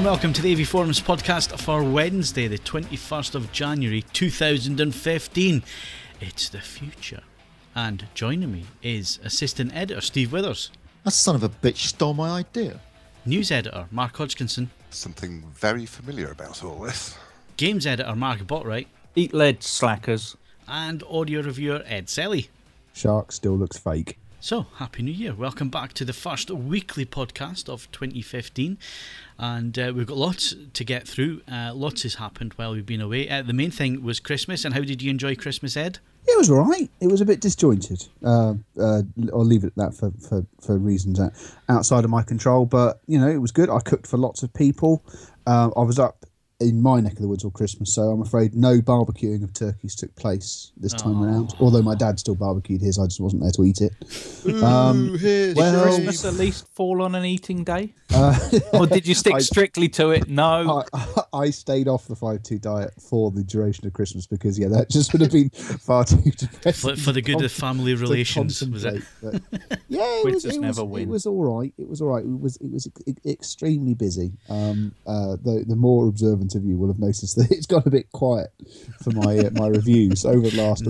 and welcome to the AVForums podcast for Wednesday, the 21st of January 2015. It's the future. And joining me is Assistant Editor Steve Withers. That son of a bitch stole my idea. News Editor Mark Hodgkinson. Something very familiar about all this. Games Editor Mark Botwright. Eat lead, slackers. And Audio Reviewer Ed Selley. Shark still looks fake. So, Happy New Year. Welcome back to the first weekly podcast of 2015. And we've got lots to get through. Lots has happened while we've been away. The main thing was Christmas. And how did you enjoy Christmas, Ed? It was all right. It was a bit disjointed. I'll leave it at that for reasons outside of my control. But, you know, it was good. I cooked for lots of people. I was up in my neck of the woods all Christmas, so I'm afraid no barbecuing of turkeys took place this time around. Although my dad still barbecued his, I just wasn't there to eat it. Did Christmas at least fall on an eating day? Or did you stick strictly to it? No. I stayed off the 5-2 diet for the duration of Christmas because, yeah, that just would have been far too depressing. For the good of family relations, was it? But, yeah, it was all right. It was all right. It was extremely busy. The more observant of you will have noticed that it's got a bit quiet for my reviews over the last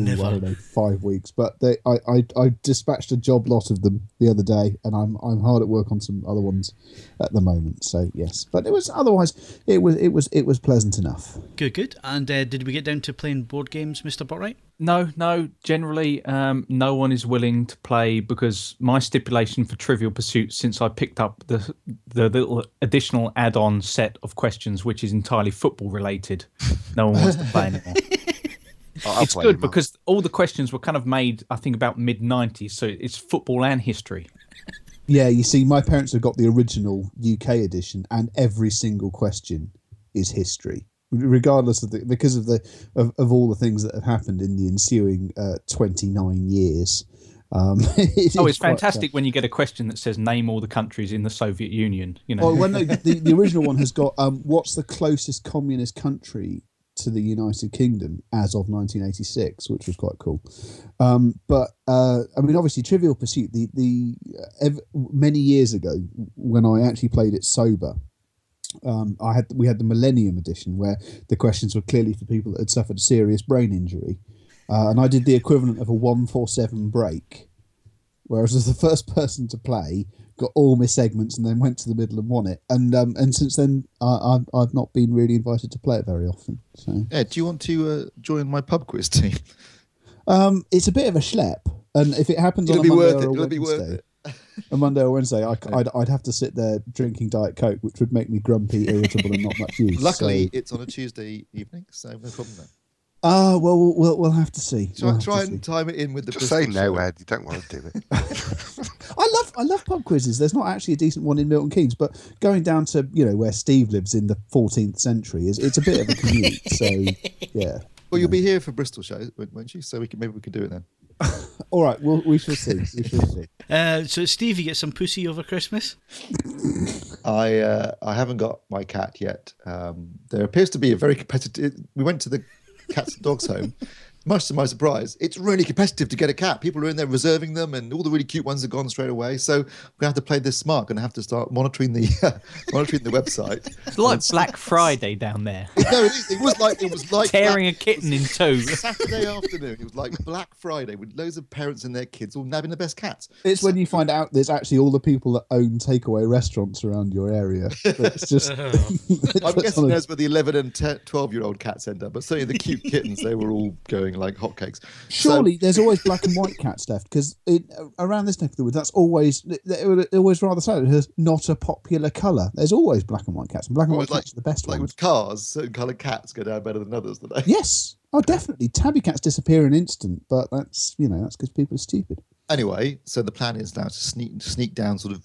5 weeks. But I dispatched a job lot of them the other day, and I'm hard at work on some other ones at the moment. So yes, but it was pleasant enough. Good. And did we get down to playing board games, Mr. Botwright? No. Generally, no one is willing to play because my stipulation for Trivial Pursuit, since I picked up the little additional add-on set of questions, which is entirely football related, no one wants to play anymore. It's good because all the questions were kind of made, I think, about mid-90s, so it's football and history. Yeah, you see, my parents have got the original UK edition, and every single question is history, regardless of because of all the things that have happened in the ensuing 29 years. It's fantastic when you get a question that says name all the countries in the Soviet Union. You know. Oh, well, no, the original one has got what's the closest communist country to the United Kingdom as of 1986, which was quite cool. But I mean, obviously, Trivial Pursuit. Many years ago, when I actually played it sober, we had the Millennium Edition, where the questions were clearly for people that had suffered a serious brain injury, and I did the equivalent of a 1-4-7 break, whereas as the first person to play, got all my segments and then went to the middle and won it. And since then, I've not been really invited to play it very often. So, do you want to join my pub quiz team? It's a bit of a schlep, and if it happens on a Monday or Wednesday, I'd have to sit there drinking Diet Coke, which would make me grumpy, irritable, and not much use. Luckily, it's on a Tuesday evening, so no problem there. Well, we'll have to see. Try and time it in with the. Just say no, Ed. You don't want to do it. I love pub quizzes. There's not actually a decent one in Milton Keynes, but going down to where Steve lives in the 14th century it's a bit of a commute. So yeah. Well, you'll be here for Bristol show, won't you? So maybe we can do it then. All right. Well, we shall see. So Steve, you get some pussy over Christmas? I haven't got my cat yet. There appears to be a very competitive. We went to the cats and dogs home. Much to my surprise, it's really competitive to get a cat. People are in there reserving them, and all the really cute ones are gone straight away. So we're gonna have to play this smart. Gonna have to start monitoring the website. It's like Black Friday down there. No, it was like tearing a kitten in two. Saturday afternoon, it was like Black Friday with loads of parents and their kids all nabbing the best cats. It's when you find out there's actually all the people that own takeaway restaurants around your area. It's just. I'm guessing that's where the 11 and 12-year-old cats end up, but certainly the cute kittens, they were all going like hotcakes. Surely there's always black and white cats left, because around this neck of the woods, that's always rather sad. It has not a popular colour. There's always black and white cats, and black and white cats are the best ones. Like with cars, certain coloured cats go down better than others, don't they? Yes. Oh, definitely. Tabby cats disappear in an instant, but that's because people are stupid. Anyway, so the plan is now to sneak down sort of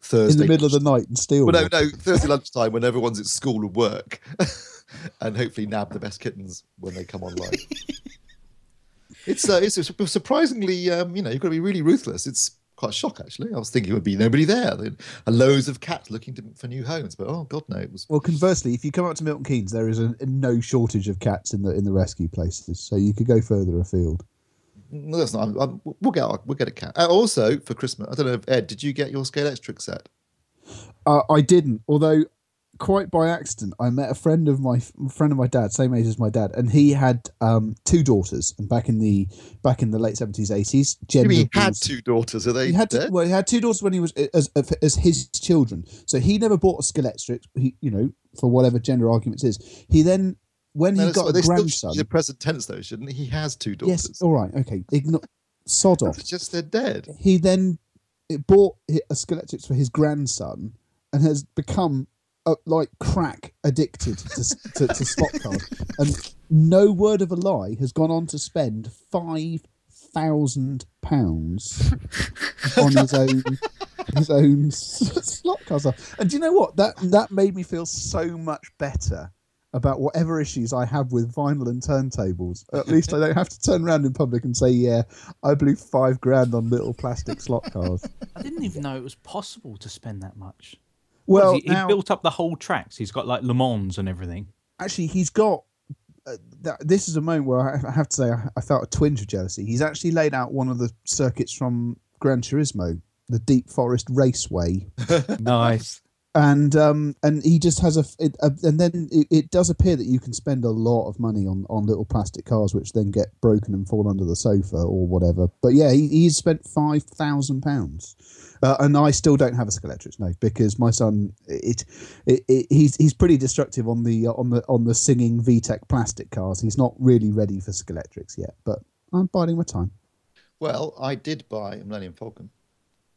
Thursday. In the middle of the night and steal. Well, no, Thursday lunchtime when everyone's at school or work, and hopefully nab the best kittens when they come online. It's surprisingly, you've got to be really ruthless. It's quite a shock, actually. I was thinking it would be nobody there. There are loads of cats looking for new homes, but oh god, no! It was. Well, conversely, if you come up to Milton Keynes, there is no shortage of cats in the rescue places, so you could go further afield. No, that's not. We'll get a cat. Also for Christmas, I don't know if Ed, did you get your Scale Extric set? I didn't, although quite by accident, I met a friend of my dad, same age as my dad, and he had two daughters. And back in the late 70s, 80s, He had two daughters. Are they? He had two daughters when he was as his children. So he never bought a Skeletrix. For whatever gender arguments is. He then when he got a grandson. The present tense though, shouldn't he? He has two daughters. Yes. All right. Okay. Sod off. It's just they're dead. He then bought a Skeletrix for his grandson and has become like crack addicted to slot cards, and no word of a lie has gone on to spend £5,000 on his own slot cards. And do you know what? That made me feel so much better about whatever issues I have with vinyl and turntables. At least I don't have to turn around in public and say, "Yeah, I blew $5,000 on little plastic slot cards." I didn't even know it was possible to spend that much. Well, he built up the whole tracks. He's got like Le Mans and everything. Actually, he's got. This is a moment where I have to say I felt a twinge of jealousy. He's actually laid out one of the circuits from Gran Turismo, the Deep Forest Raceway. Nice. And he just has and then it does appear that you can spend a lot of money on little plastic cars, which then get broken and fall under the sofa or whatever. But yeah, he's spent £5,000. And I still don't have a Skeletrix, no, because my son, he's pretty destructive on the singing VTEC plastic cars. He's not really ready for Skeletrix yet, but I'm biding my time. Well, I did buy a Millennium Falcon.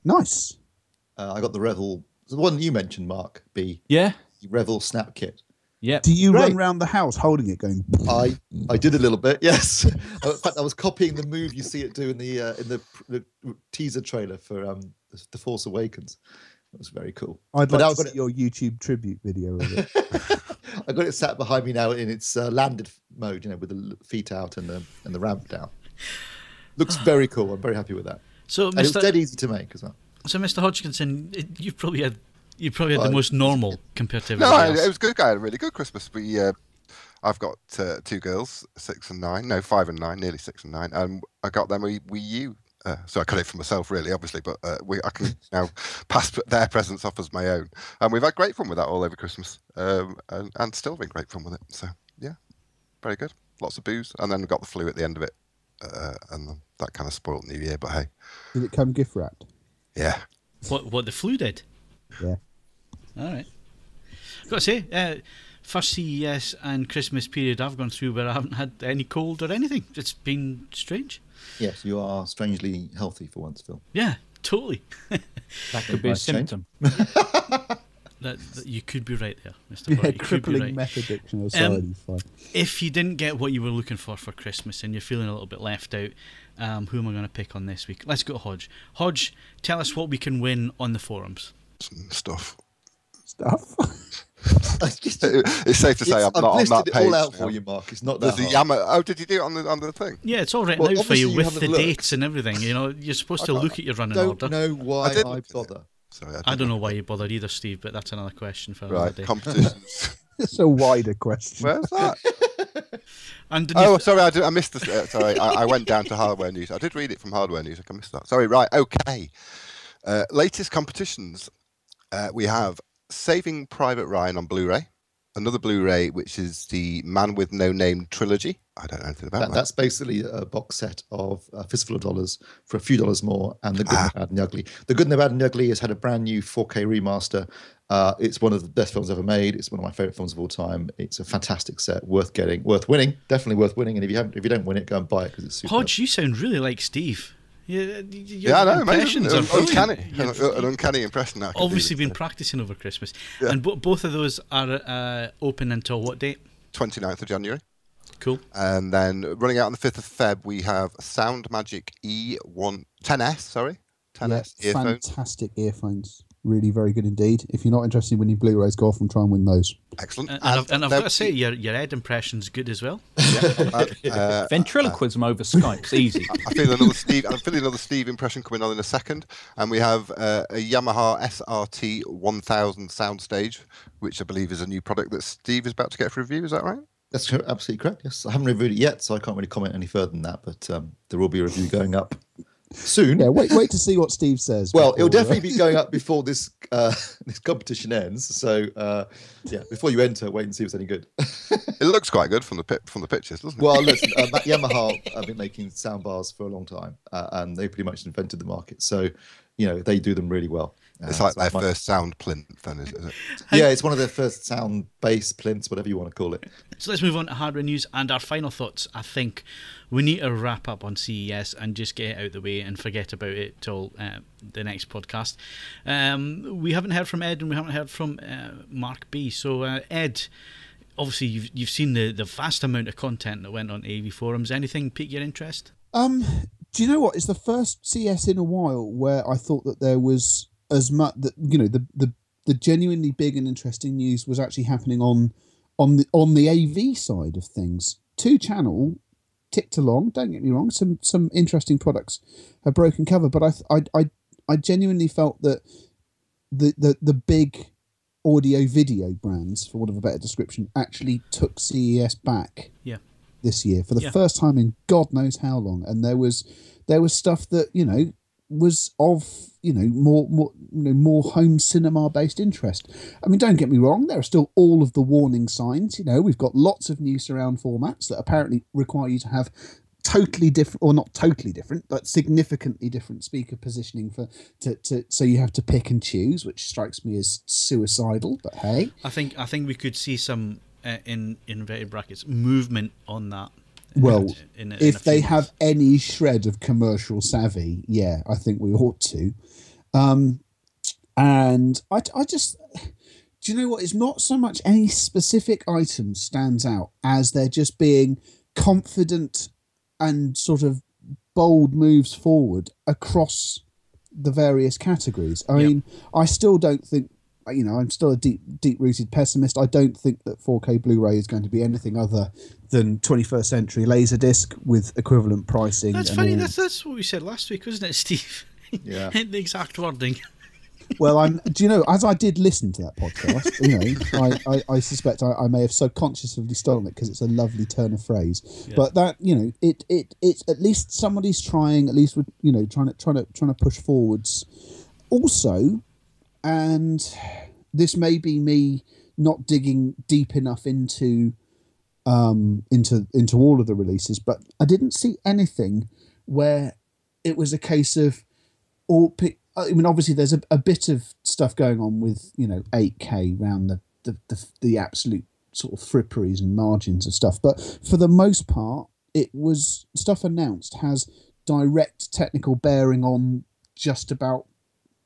Nice. I got the Revel, the one you mentioned, Mark B. Yeah. Revel Snap Kit. Yeah. Do you run around the house holding it, going? I did a little bit, yes. In fact, I was copying the move you see it do in the teaser trailer for The Force Awakens. It was very cool. I'd like to see your YouTube tribute video of it. I got it sat behind me now in its landed mode, with the feet out and the ramp down. Looks very cool. I'm very happy with that. So, and it's dead easy to make as well. So, Mr. Hodgkinson, you probably had the most normal compared to everybody else. No, it was good. I had a really good Christmas. I've got 2 girls, 6 and 9. No, 5 and 9, nearly 6 and 9. And I got them a Wii U. So I got it for myself, really, obviously, but I can now pass their presents off as my own. And we've had great fun with that all over Christmas, and still been great fun with it. So, yeah, very good. Lots of booze. And then we got the flu at the end of it, and that kind of spoiled New Year, but hey. Did it come gift wrapped? Yeah. What the flu did? Yeah. All right. I've got to say, first CES and Christmas period I've gone through where I haven't had any cold or anything. It's been strange. Yes, you are strangely healthy for once, Phil. Yeah, totally. That could be a symptom. that you could be right there, Mr. Botwright. Yeah, crippling meth addiction aside, fine. If you didn't get what you were looking for Christmas and you're feeling a little bit left out, who am I going to pick on this week? Let's go to Hodge. Hodge, tell us what we can win on the forums. Some stuff. It's safe to say I'm not on that page. I've listed it all out for you, Mark. It's not that hard. Oh, did you do it on the thing? Yeah, it's all written out for you with the dates and everything. You're supposed to look at your running order. I don't know why I bother. Sorry, I don't know why you bothered either, Steve, but that's another question for another day. Competitions. It's a wider question. Where's that? Sorry, I missed this. Sorry, I went down to Hardware News. I did read it from Hardware News. I missed that. Sorry, right, okay. Latest competitions. We have Saving Private Ryan on Blu-ray. Another Blu-ray, which is the Man with No Name trilogy. I don't know anything about that. That's basically a box set of a fistful of dollars for a few dollars more, and The Good, the Bad, and the Ugly. The Good, the Bad, and the Ugly has had a brand new 4K remaster. It's one of the best films ever made. It's one of my favourite films of all time. It's a fantastic set, worth winning, definitely worth winning. And if you don't win it, go and buy it because it's super. Hodge, you sound really like Steve. Yeah, I know, amazing. An uncanny impression. That obviously been practicing over Christmas. Yeah. And both of those are open until what date? 29th of January. Cool. And then running out on the 5th of Feb, we have Sound Magic E10S, sorry. 10S earphones. Fantastic earphones. Really very good indeed. If you're not interested in winning Blu-rays, go off and try and win those. Excellent. And I've got to say, your Ed impression's good as well. Yeah. Ventriloquism over Skype's easy. I'm feeling another Steve impression coming on in a second. And we have a Yamaha SRT 1000 soundstage, which I believe is a new product that Steve is about to get for review. Is that right? That's absolutely correct. Yes, I haven't reviewed it yet, so I can't really comment any further than that. But there will be a review going up Soon. Yeah, wait to see what Steve says. Well, it'll definitely be going up before this this competition ends. So yeah, before you enter, wait and see if it's any good. It looks quite good from the pictures, doesn't it? Well, listen, Yamaha have been making sound bars for a long time, and they pretty much invented the market. So they do them really well. It's like their first sound plinth, then, is it? Yeah, it's one of their first sound bass plinths, whatever you want to call it. So let's move on to hardware news and our final thoughts. I think we need to wrap up on CES and just get it out of the way and forget about it till the next podcast. We haven't heard from Ed and we haven't heard from Mark B. So Ed, obviously you've seen the vast amount of content that went on AVForums. Anything pique your interest? Do you know what? It's the first CES in a while where I thought that there was as much that the genuinely big and interesting news was actually happening on the AV side of things. 2-channel ticked along. Don't get me wrong. Some interesting products have broken cover, but I genuinely felt that the big audio video brands, for want of a better description, actually took CES back. Yeah. This year for the first time in God knows how long, and there was stuff that was of more home cinema based interest. I mean, don't get me wrong, there are still all of the warning signs. We've got lots of new surround formats that apparently require you to have totally different, or not totally different, but significantly different speaker positioning so you have to pick and choose, which strikes me as suicidal. But hey, I think we could see some in inverted brackets movement on that. Well, if they have any shred of commercial savvy, yeah, I think we ought to. And I just, do you know what? It's not so much any specific item stands out as they're just being confident and sort of bold moves forward across the various categories. I mean, I still don't think, I'm still a deep-rooted pessimist. I don't think that 4K Blu-ray is going to be anything other than 21st century Laserdisc with equivalent pricing. That's funny. That's what we said last week, wasn't it, Steve? Yeah. The exact wording. Well, as I did listen to that podcast, I suspect I may have subconsciously stolen it because it's a lovely turn of phrase. Yeah. But that, it's at least somebody's trying, at least with, trying to push forwards. Also, and this may be me not digging deep enough into all of the releases, but I didn't see anything where it was a case of obviously there's a bit of stuff going on with 8K around the absolute sort of fripperies and margins of stuff, but for the most part, it was stuff announced has direct technical bearing on just about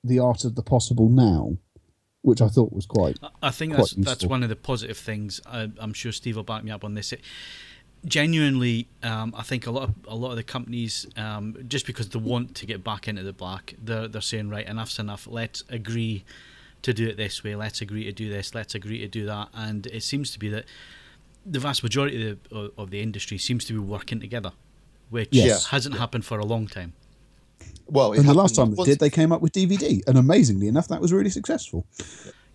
the art of the possible now, which I thought was quite. I think that's one of the positive things. I'm sure Steve will back me up on this. Genuinely, I think a lot of the companies, just because they want to get back into the black, they're saying, right, enough's enough. Let's agree to do it this way. Let's agree to do this. Let's agree to do that. And it seems to be that the vast majority of the industry seems to be working together, which hasn't happened for a long time. Well, and the last time they did, they came up with DVD, and amazingly enough, that was really successful.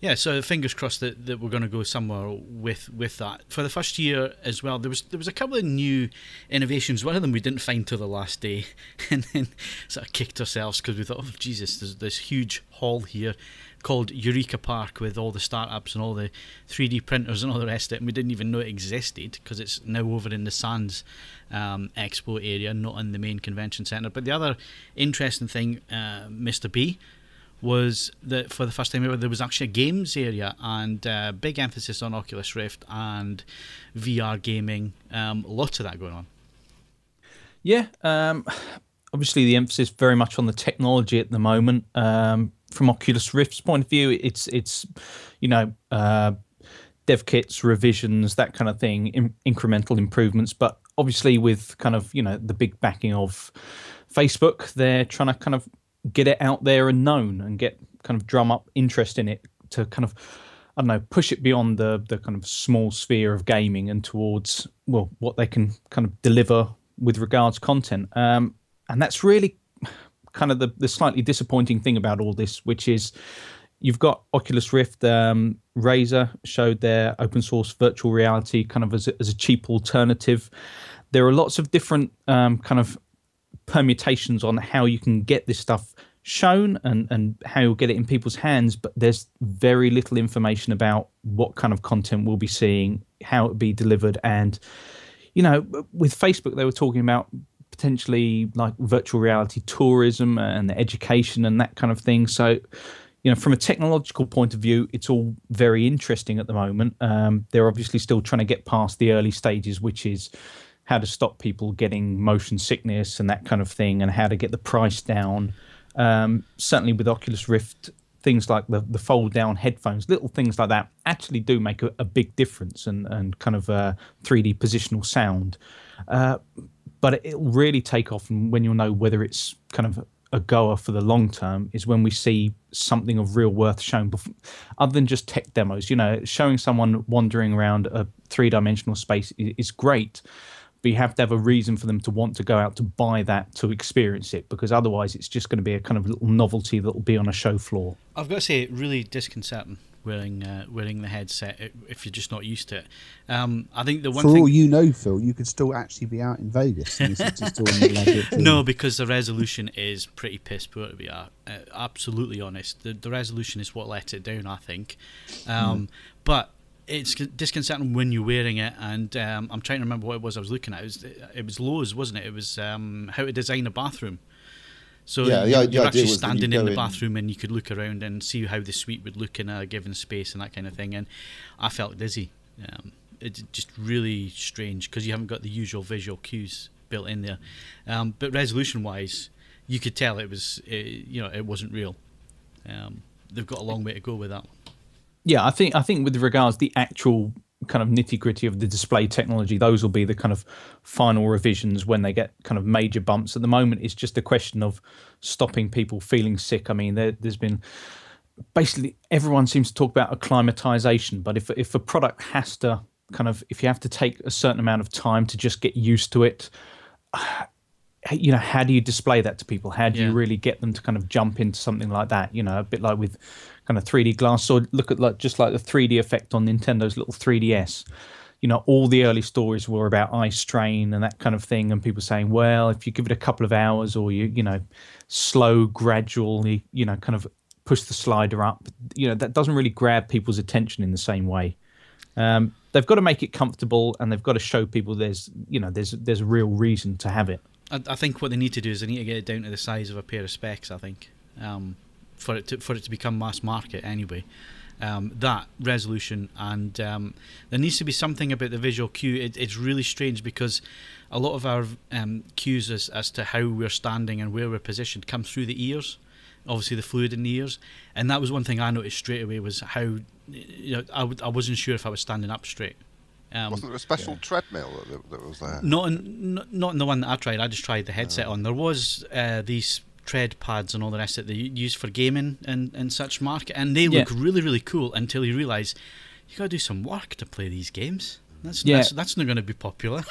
Yeah, so fingers crossed that we're going to go somewhere with that. For the first year as well, there was a couple of new innovations. One of them we didn't find till the last day, and then sort of kicked ourselves because we thought, oh Jesus, there's this huge hall here called Eureka Park with all the startups and all the 3D printers and all the rest of it, and we didn't even know it existed because it's now over in the Sands Expo area, not in the main convention centre. But the other interesting thing, Mr. B, was that for the first time ever there was actually a games area, and big emphasis on Oculus Rift and VR gaming. Lots of that going on. Yeah, obviously the emphasis very much on the technology at the moment. From Oculus Rift's point of view, it's dev kits, revisions, that kind of thing, incremental improvements. But obviously with kind of the big backing of Facebook, they're trying to kind of get it out there and known and get kind of drum up interest in it to kind of, I don't know, push it beyond the kind of small sphere of gaming and towards, well, what they can kind of deliver with regards to content. And that's really kind of the slightly disappointing thing about all this, which is you've got Oculus Rift. Razer showed their open source virtual reality kind of as a cheap alternative. There are lots of different kind of permutations on how you can get this stuff shown and how you'll get it in people's hands, but there's very little information about what kind of content we'll be seeing, how it'll be delivered. And with Facebook, they were talking about potentially like virtual reality tourism and the education and that kind of thing. So from a technological point of view, it's all very interesting at the moment. They're obviously still trying to get past the early stages, which is how to stop people getting motion sickness and that kind of thing, and how to get the price down. Certainly with Oculus Rift, things like the fold down headphones, little things like that actually do make a big difference, and kind of 3D positional sound. But it'll really take off, and when you'll know whether it's kind of a goer for the long term is when we see something of real worth shown, other than just tech demos. Showing someone wandering around a three-dimensional space is great, but you have to have a reason for them to want to go out to buy that to experience it, because otherwise it's just going to be a kind of little novelty that will be on a show floor. I've got to say, really disconcerting wearing the headset if you're just not used to it. I think the one for thing, all you know, Phil, you could still actually be out in Vegas. And still in no, because the resolution is pretty piss poor, to be absolutely honest. The resolution is what let it down, I think. But it's disconcerting when you're wearing it, and I'm trying to remember what it was I was looking at. It was Lowe's, wasn't it? It was how to design a bathroom. So you're actually standing in the bathroom, and you could look around and see how the suite would look in a given space and that kind of thing. And I felt dizzy. It's just really strange because you haven't got the usual visual cues built in there. But resolution-wise, you could tell it was, it wasn't real. They've got a long way to go with that. Yeah, I think with regards to the actual kind of nitty-gritty of the display technology, those will be the kind of final revisions when they get kind of major bumps. At the moment, it's just a question of stopping people feeling sick. I mean, there's been basically everyone seems to talk about acclimatization, but if a product has to kind of, if you have to take a certain amount of time to just get used to it, how do you display that to people? How do you really get them to kind of jump into something like that? A bit like with kind of 3D glass, or look at just like the 3D effect on Nintendo's little 3DS. All the early stories were about eye strain and that kind of thing, and people saying, well, if you give it a couple of hours, or you slow, gradually, kind of push the slider up, that doesn't really grab people's attention in the same way. They've got to make it comfortable, and they've got to show people there's a real reason to have it. I think what they need to do is they need to get it down to the size of a pair of specs, I think, for it to become mass market anyway. That resolution, and there needs to be something about the visual cue. It's really strange because a lot of our cues as to how we're standing and where we're positioned come through the ears, obviously the fluid in the ears, and that was one thing I noticed straight away was how I wasn't sure if I was standing up straight. Wasn't there a special treadmill that was there? Not in the one that I tried. I just tried the headset on. There was these tread pads and all the rest that they use for gaming and such, Mark, and they look really, really cool until you realise you got to do some work to play these games. That's not going to be popular.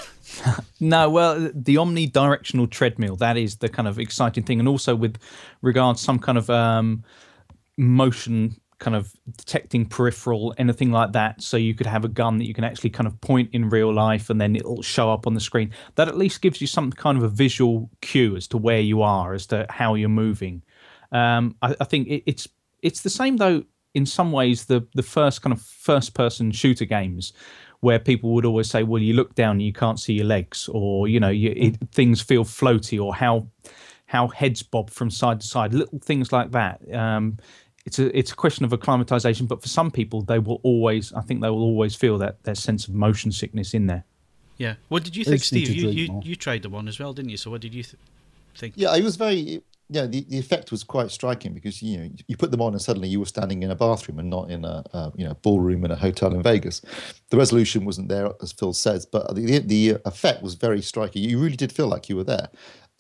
No, well, the omnidirectional treadmill, that is the kind of exciting thing, and also with regards some kind of motion kind of detecting peripheral, anything like that, so you could have a gun that you can actually kind of point in real life and then it'll show up on the screen. That at least gives you some kind of a visual cue as to where you are, as to how you're moving. I think it's the same, though, in some ways, the first kind of first-person shooter games, where people would always say, well, you look down and you can't see your legs, or, things feel floaty, or how heads bob from side to side, little things like that. It's a question of acclimatization, but for some people, they will always feel that sense of motion sickness in there. Yeah. What did you think, Steve? You tried the one as well, didn't you? So what did you think? Yeah, it was very. Yeah, the effect was quite striking because you put them on and suddenly you were standing in a bathroom and not in a ballroom in a hotel in Vegas. The resolution wasn't there, as Phil says, but the effect was very striking. You really did feel like you were there,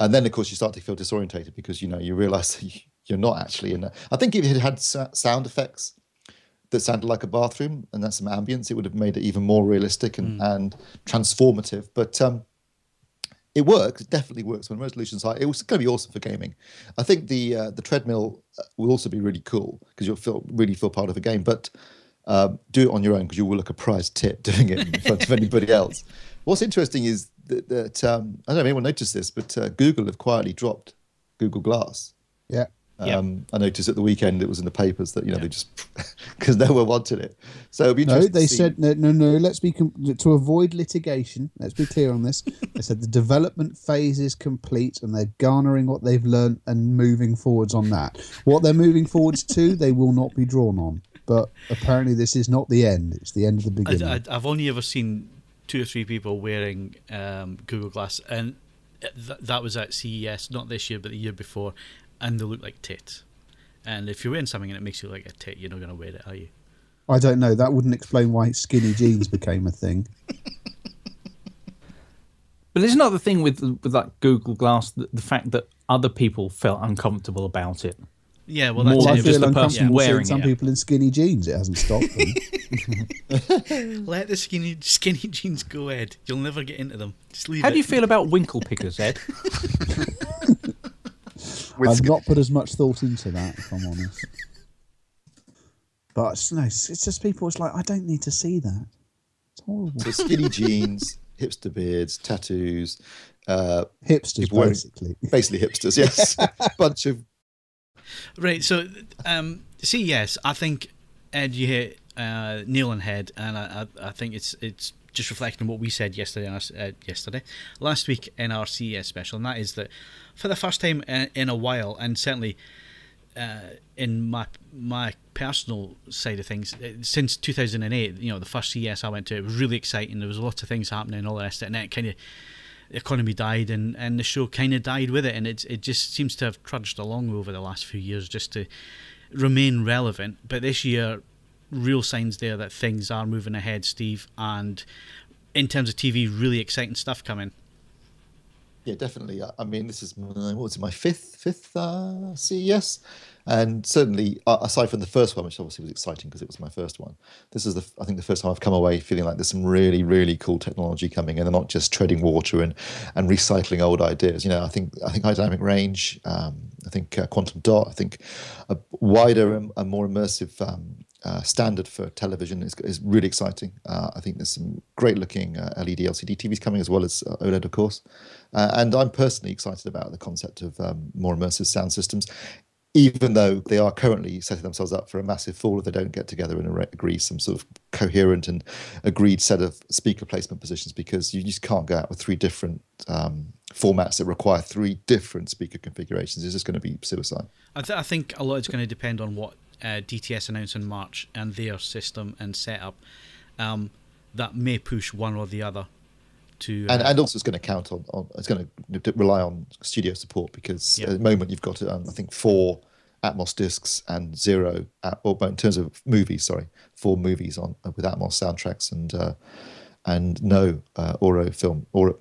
and then of course you start to feel disorientated because you realise that you're not actually in. I think if it had sound effects that sounded like a bathroom and that's some ambience, it would have made it even more realistic and transformative. But it works. It definitely works when resolution's high. It was going to be awesome for gaming. I think the treadmill will also be really cool because you'll really feel part of a game. But do it on your own because you will look a prize tit doing it in front of anybody else. What's interesting is that I don't know if anyone noticed this, but Google have quietly dropped Google Glass. Yeah. I noticed at the weekend it was in the papers that they just because no one wanted it. So it'd be No, interesting. they said no. Let's be to avoid litigation. Let's be clear on this. They said the development phase is complete, and they're garnering what they've learned and moving forwards on that. What they're moving forwards to, they will not be drawn on. But apparently, this is not the end. It's the end of the beginning. I've only ever seen 2 or 3 people wearing Google Glass, and that was at CES, not this year, but the year before. And they look like tits. And if you're wearing something and it makes you look like a tit, you're not going to wear it, are you? I don't know. That wouldn't explain why skinny jeans became a thing. But isn't that the thing with like Google Glass, the fact that other people felt uncomfortable about it? Yeah, well, More that's than I it. just feel the person uncomfortable wearing seeing some it. people in skinny jeans. It hasn't stopped them. Let the skinny jeans go, Ed. You'll never get into them. Just leave How it. do you feel about winkle pickers, Ed? I've not put as much thought into that, if I'm honest. But it's just people. It's like I don't need to see that. It's horrible. So skinny jeans, hipster beards, tattoos, Hipsters, people wearing- basically. basically hipsters. Yes, bunch of. Right, so CES, I think, Ed, you hit nail on head, and I think it's just reflecting on what we said last week in our CES special, and that is that for the first time in a while, and certainly in my personal side of things, since 2008, the first CES I went to, it was really exciting. There was a lot of things happening and all the rest of it, and it kind of, the economy died, and the show kind of died with it, and it just seems to have trudged along over the last few years just to remain relevant. But this year, real signs there that things are moving ahead, Steve, and in terms of TV, really exciting stuff coming. Yeah, definitely. I mean, this is my fifth CES, and certainly aside from the first one, which obviously was exciting because it was my first one, this is I think the first time I've come away feeling like there's some really, really cool technology coming, and they're not just treading water and recycling old ideas. I think high dynamic range, I think quantum dot, I think a wider and more immersive standard for television is really exciting. I think there's some great looking LED LCD TVs coming, as well as OLED, of course. And I'm personally excited about the concept of more immersive sound systems, even though they are currently setting themselves up for a massive fall if they don't get together and agree some sort of coherent and agreed set of speaker placement positions, because you just can't go out with 3 different formats that require 3 different speaker configurations. It's just going to be suicide. I think a lot is going to depend on what DTS announced in March and their system and setup. That may push one or the other to and also it's going to count on it's going to rely on studio support, because at the moment you've got I think 4 Atmos discs and 0 in terms of movies, 4 movies on with Atmos soundtracks, and no Auro film no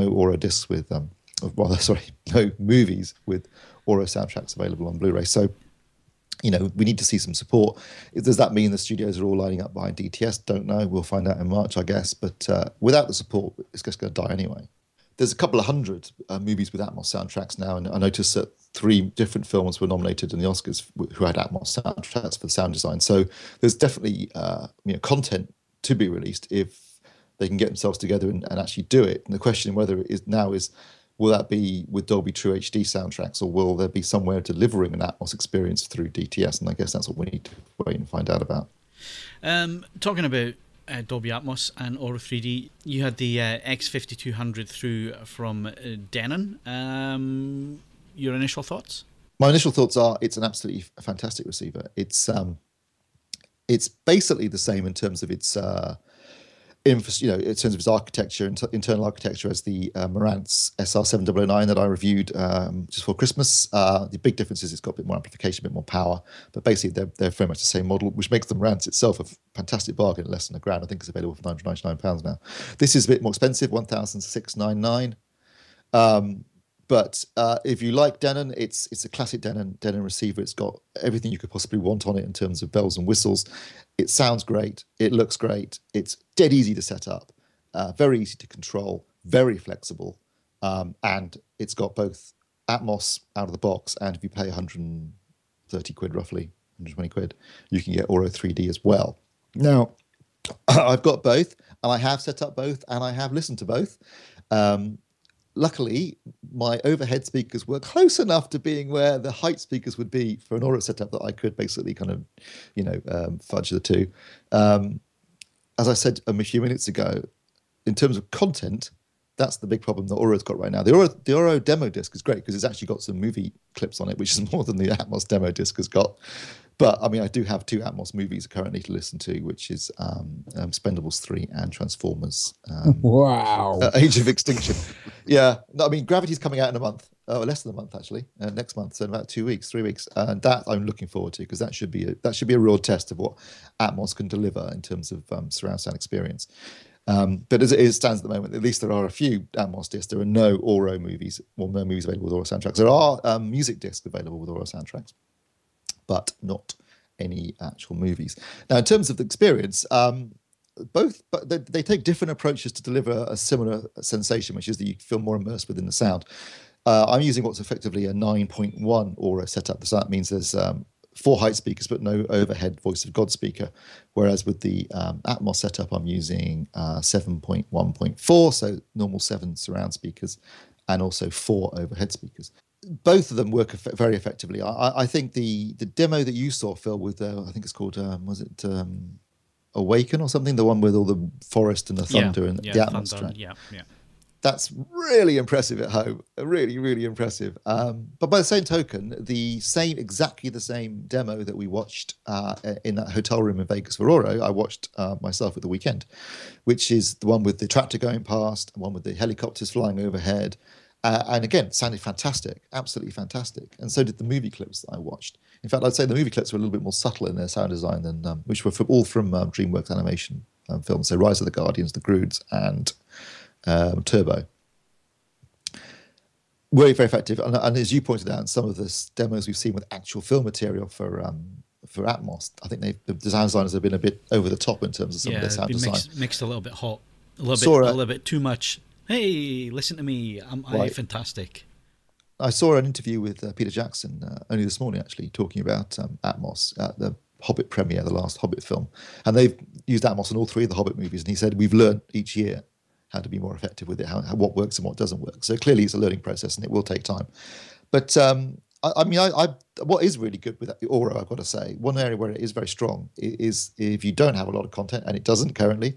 Auro discs with no movies with Auro soundtracks available on Blu-ray. So we need to see some support. Does that mean the studios are all lining up behind DTS? Don't know. We'll find out in March, I guess. But without the support, it's just going to die anyway. There's a couple of hundred movies with Atmos soundtracks now, and I noticed that 3 different films were nominated in the Oscars who had Atmos soundtracks for the sound design. So there's definitely content to be released if they can get themselves together and actually do it. And the question whether it is now is, will that be with Dolby True HD soundtracks, or will there be somewhere delivering an Atmos experience through DTS? And I guess that's what we need to wait and find out about. Talking about Dolby Atmos and Auro 3D, you had the X5200 through from Denon. Your initial thoughts? My initial thoughts are it's an absolutely fantastic receiver. It's basically the same in terms of its in terms of its architecture, internal architecture, as the Marantz SR7009 that I reviewed just for Christmas. The big difference is it's got a bit more amplification, a bit more power, but basically they're very much the same model, which makes the Marantz itself a fantastic bargain at less than £1,000. I think it's available for £999 now. This is a bit more expensive, £1,699. But if you like Denon, it's a classic Denon receiver. It's got everything you could possibly want on it in terms of bells and whistles. It sounds great. It looks great. It's dead easy to set up, very easy to control, very flexible, and it's got both Atmos out of the box, and if you pay 130 quid roughly, 120 quid, you can get Auro 3D as well. Now, I've got both, and I have set up both, and I have listened to both. Luckily, my overhead speakers were close enough to being where the height speakers would be for an Auro setup that I could basically kind of, fudge the two. As I said a few minutes ago, in terms of content, that's the big problem that Auro's got right now. The Auro demo disc is great because it's actually got some movie clips on it, which is more than the Atmos demo disc has got. But I mean, I do have 2 Atmos movies currently to listen to, which is Spendables 3 and Transformers. Wow. Age of Extinction. Yeah. No, I mean, Gravity's coming out in a month. Less than a month, actually. Next month, so in about 2 weeks, 3 weeks. And that I'm looking forward to, because that should be a real test of what Atmos can deliver in terms of surround sound experience. But as it stands at the moment, at least there are a few Atmos discs. There are no Auro movies, no movies available with Auro soundtracks. There are music discs available with Auro soundtracks, but not any actual movies. Now, in terms of the experience, but they take different approaches to deliver a similar sensation, which is that you feel more immersed within the sound. I'm using what's effectively a 9.1 Auro setup. So that means there's 4 height speakers, but no overhead voice of God speaker. Whereas with the Atmos setup, I'm using 7.1.4, so normal 7 surround speakers, and also 4 overhead speakers. Both of them work very effectively. I think the demo that you saw, Phil, with I think it's called Awaken or something, the one with all the forest and the thunder and the Atmos track. Yeah. That's really impressive at home. Really, really impressive. But by the same token, exactly the same demo that we watched in that hotel room in Vegas for Auro, I watched myself at the weekend, which is the one with the tractor going past, the one with the helicopters flying overhead. And again, it sounded fantastic, absolutely fantastic. And so did the movie clips that I watched. In fact, I'd say the movie clips were a little bit more subtle in their sound design than, which were all from DreamWorks animation films. So Rise of the Guardians, The Groods, and Turbo. Very, very effective. And as you pointed out, some of the demos we've seen with actual film material for Atmos, I think the design designers have been a bit over the top in terms of some of their sound design. Mixed a little bit hot, a little bit too much. Hey, listen to me, I'm fantastic. I saw an interview with Peter Jackson only this morning, actually, talking about Atmos at the Hobbit premiere, the last Hobbit film. And they've used Atmos in all 3 of the Hobbit movies. And he said, we've learned each year how to be more effective with it, what works and what doesn't work. So clearly it's a learning process and it will take time. But what is really good with the Auro, I've got to say, one area where it is very strong is if you don't have a lot of content, and it doesn't currently,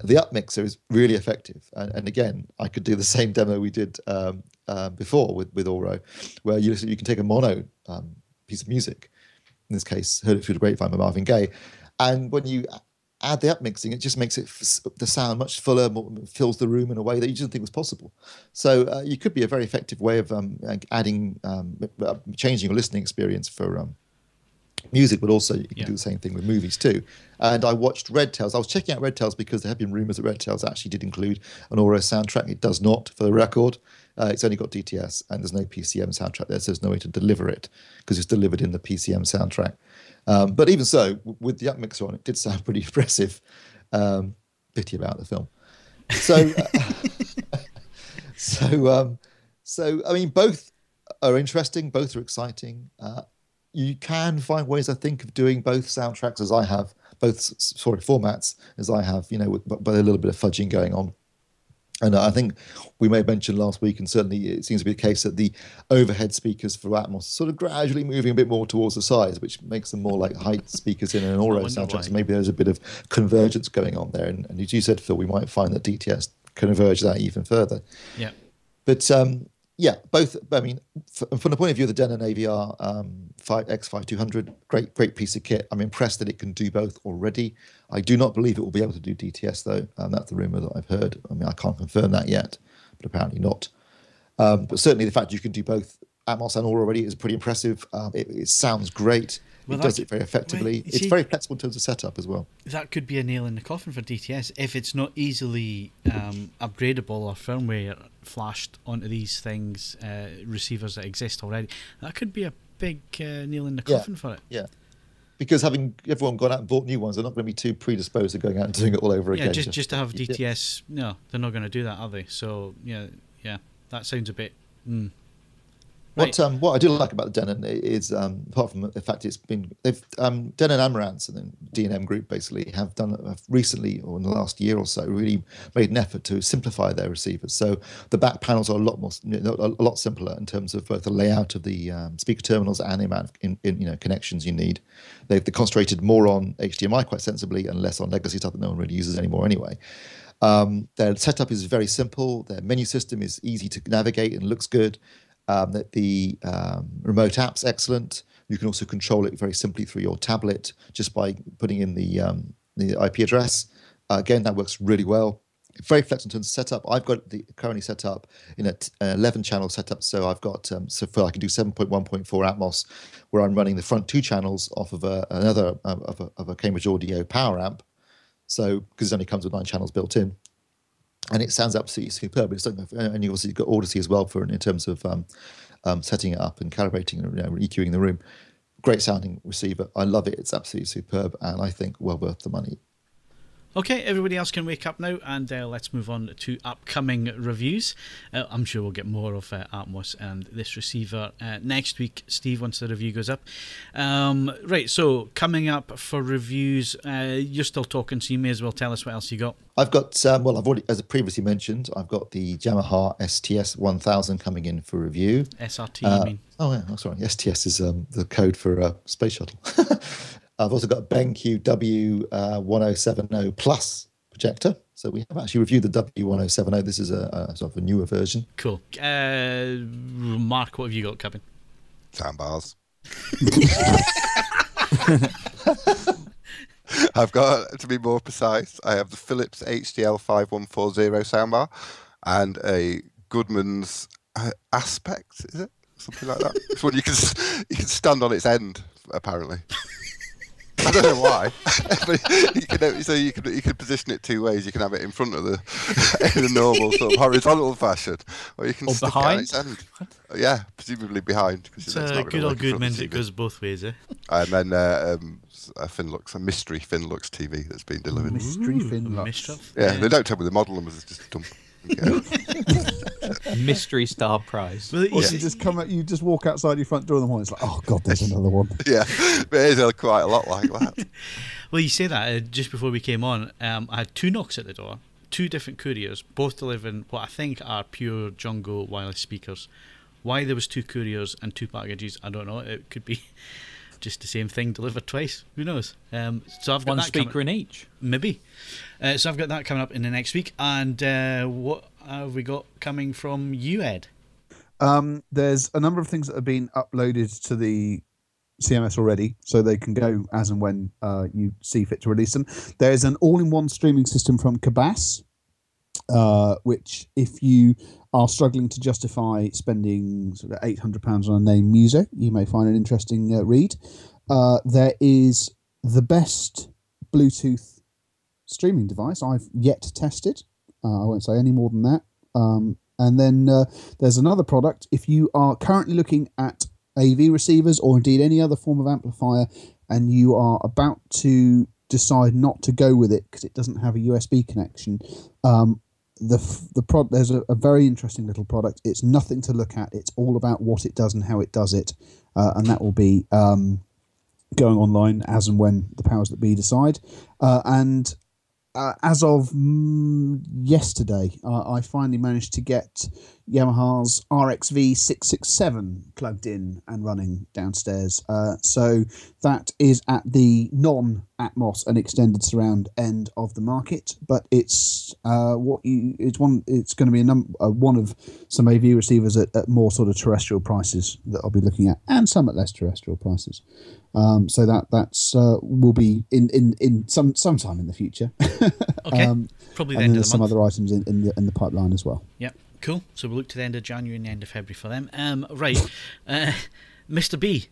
the upmixer is really effective. And again, I could do the same demo we did before with Auro, where you can take a mono piece of music, in this case, Heard It Through the Grapevine by Marvin Gaye, and when you add the upmixing, it just makes the sound much fuller, fills the room in a way that you didn't think was possible. So you could be a very effective way of adding, changing your listening experience for music, but also you can do the same thing with movies too. And I watched Red Tails. I was checking out Red Tails because there have been rumours that Red Tails actually did include an Auro soundtrack. It does not, for the record. It's only got DTS, and there's no PCM soundtrack there, so there's no way to deliver it because it's delivered in the PCM soundtrack. But even so, with the upmixer on, it did sound pretty impressive. Pity about the film. So I mean, both are interesting, both are exciting. You can find ways, I think, of doing both soundtracks as I have, formats as I have, but a little bit of fudging going on. And I think we may have mentioned last week, and certainly it seems to be the case, that the overhead speakers for Atmos are sort of gradually moving a bit more towards the sides, which makes them more like height speakers in an Auro soundtrack. So maybe there's a bit of convergence going on there. And as you said, Phil, we might find that DTS converge that even further. Yeah. But both. I mean, from the point of view of the Denon AVR X5200, great piece of kit. I'm impressed that it can do both already. I do not believe it will be able to do DTS though. That's the rumor that I've heard. I mean, I can't confirm that yet, but apparently not. But certainly the fact you can do both Atmos and Auro already is pretty impressive. It sounds great. It does it very effectively. It's very flexible in terms of setup as well. That could be a nail in the coffin for DTS if it's not easily upgradable or firmware flashed onto these things, receivers that exist already. That could be a big nail in the coffin for it. Yeah. Because having everyone gone out and bought new ones, they're not going to be too predisposed to going out and doing it all over again. Yeah, just to have DTS. No, they're not going to do that, are they? So yeah, that sounds a bit. What I do like about the Denon is, apart from the fact Denon Amaranth and then D&M Group basically have recently, or in the last year or so, really made an effort to simplify their receivers. So the back panels are a lot simpler in terms of both the layout of the speaker terminals and the amount of connections you need. They've concentrated more on HDMI quite sensibly and less on legacy stuff that no one really uses anymore anyway. Their setup is very simple. Their menu system is easy to navigate and looks good. The remote app's excellent. You can also control it very simply through your tablet just by putting in the IP address. Again, that works really well. Very flexible in terms of setup. I've got currently set up in an 11-channel setup, so I've got I can do 7.1.4 Atmos, where I'm running the front 2 channels off of a Cambridge Audio power amp. So because it only comes with 9 channels built in, and it sounds absolutely superb. And you also got Odyssey as well in terms of setting it up and calibrating and EQing the room. Great sounding receiver. I love it. It's absolutely superb, and I think well worth the money. Okay, everybody else can wake up now, and let's move on to upcoming reviews. I'm sure we'll get more of Atmos and this receiver next week, Steve, once the review goes up. Right, so coming up for reviews, you're still talking, so you may as well tell us what else you got. I've got, I've already, as I previously mentioned, I've got the Yamaha STS 1000 coming in for review. SRT, you mean? Oh, yeah, sorry. STS is the code for Space Shuttle. I've also got a BenQ W1070 Plus projector. So we have actually reviewed the W1070. This is a sort of a newer version. Cool. Mark, what have you got coming? Soundbars. I've got, to be more precise, I have the Philips HDL 5140 soundbar and a Goodman's Aspect, is it? Something like that. It's one you can stand on its end, apparently. I don't know why, but you can position it 2 ways. You can have it in front of in a normal sort of horizontal fashion, or you can stick behind. it at its end. Yeah, presumably behind. It's good old Goodman's. It goes both ways, eh? And then a mystery Finlux TV that's been delivered. Mystery Finlux. Yeah, they don't tell me the model numbers. It's just dumb. Mystery Star Prize. Well, you just you just walk outside your front door in the morning. It's like, oh god, there's another one. Yeah, but it is quite a lot like that. Well, you say that just before we came on, I had 2 knocks at the door, 2 different couriers, both delivering what I think are pure Jungo wireless speakers. Why there was 2 couriers and 2 packages, I don't know. It could be just the same thing delivered twice. Who knows? So I've got one that speaker in each. Maybe. So I've got that coming up in the next week. And what have we got coming from you, Ed? There's a number of things that have been uploaded to the CMS already, so they can go as and when you see fit to release them. There's an all-in-one streaming system from Cabas, which if you are struggling to justify spending sort of £800 on a name music, you may find an interesting read. There is the best Bluetooth streaming device I've yet tested. I won't say any more than that. And then there's another product. If you are currently looking at AV receivers or indeed any other form of amplifier and you are about to decide not to go with it because it doesn't have a USB connection, there's a very interesting little product. It's nothing to look at. It's all about what it does and how it does it. And that will be going online as and when the powers that be decide. And as of yesterday, I finally managed to get Yamaha's RXV 667 plugged in and running downstairs. So that is at the non-Atmos and extended surround end of the market, but it's it's going to be one of some AV receivers at more sort of terrestrial prices that I'll be looking at, and some at less terrestrial prices. So that's will be in sometime in the future. Okay, probably the end of the month. There's some other items in the pipeline as well. Yep, cool. So we'll look to the end of January and the end of February for them. Right, Mr. B,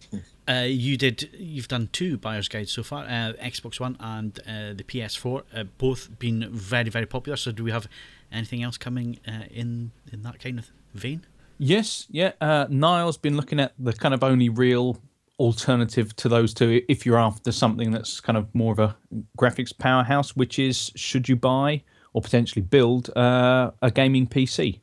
you've done 2 buyer's guides so far, Xbox One and the PS4, both been very, very popular. So do we have anything else coming in that kind of vein? Yes, yeah. Niall's been looking at the kind of only real alternative to those 2 if you're after something that's kind of more of a graphics powerhouse, which is, should you buy or potentially build a gaming PC?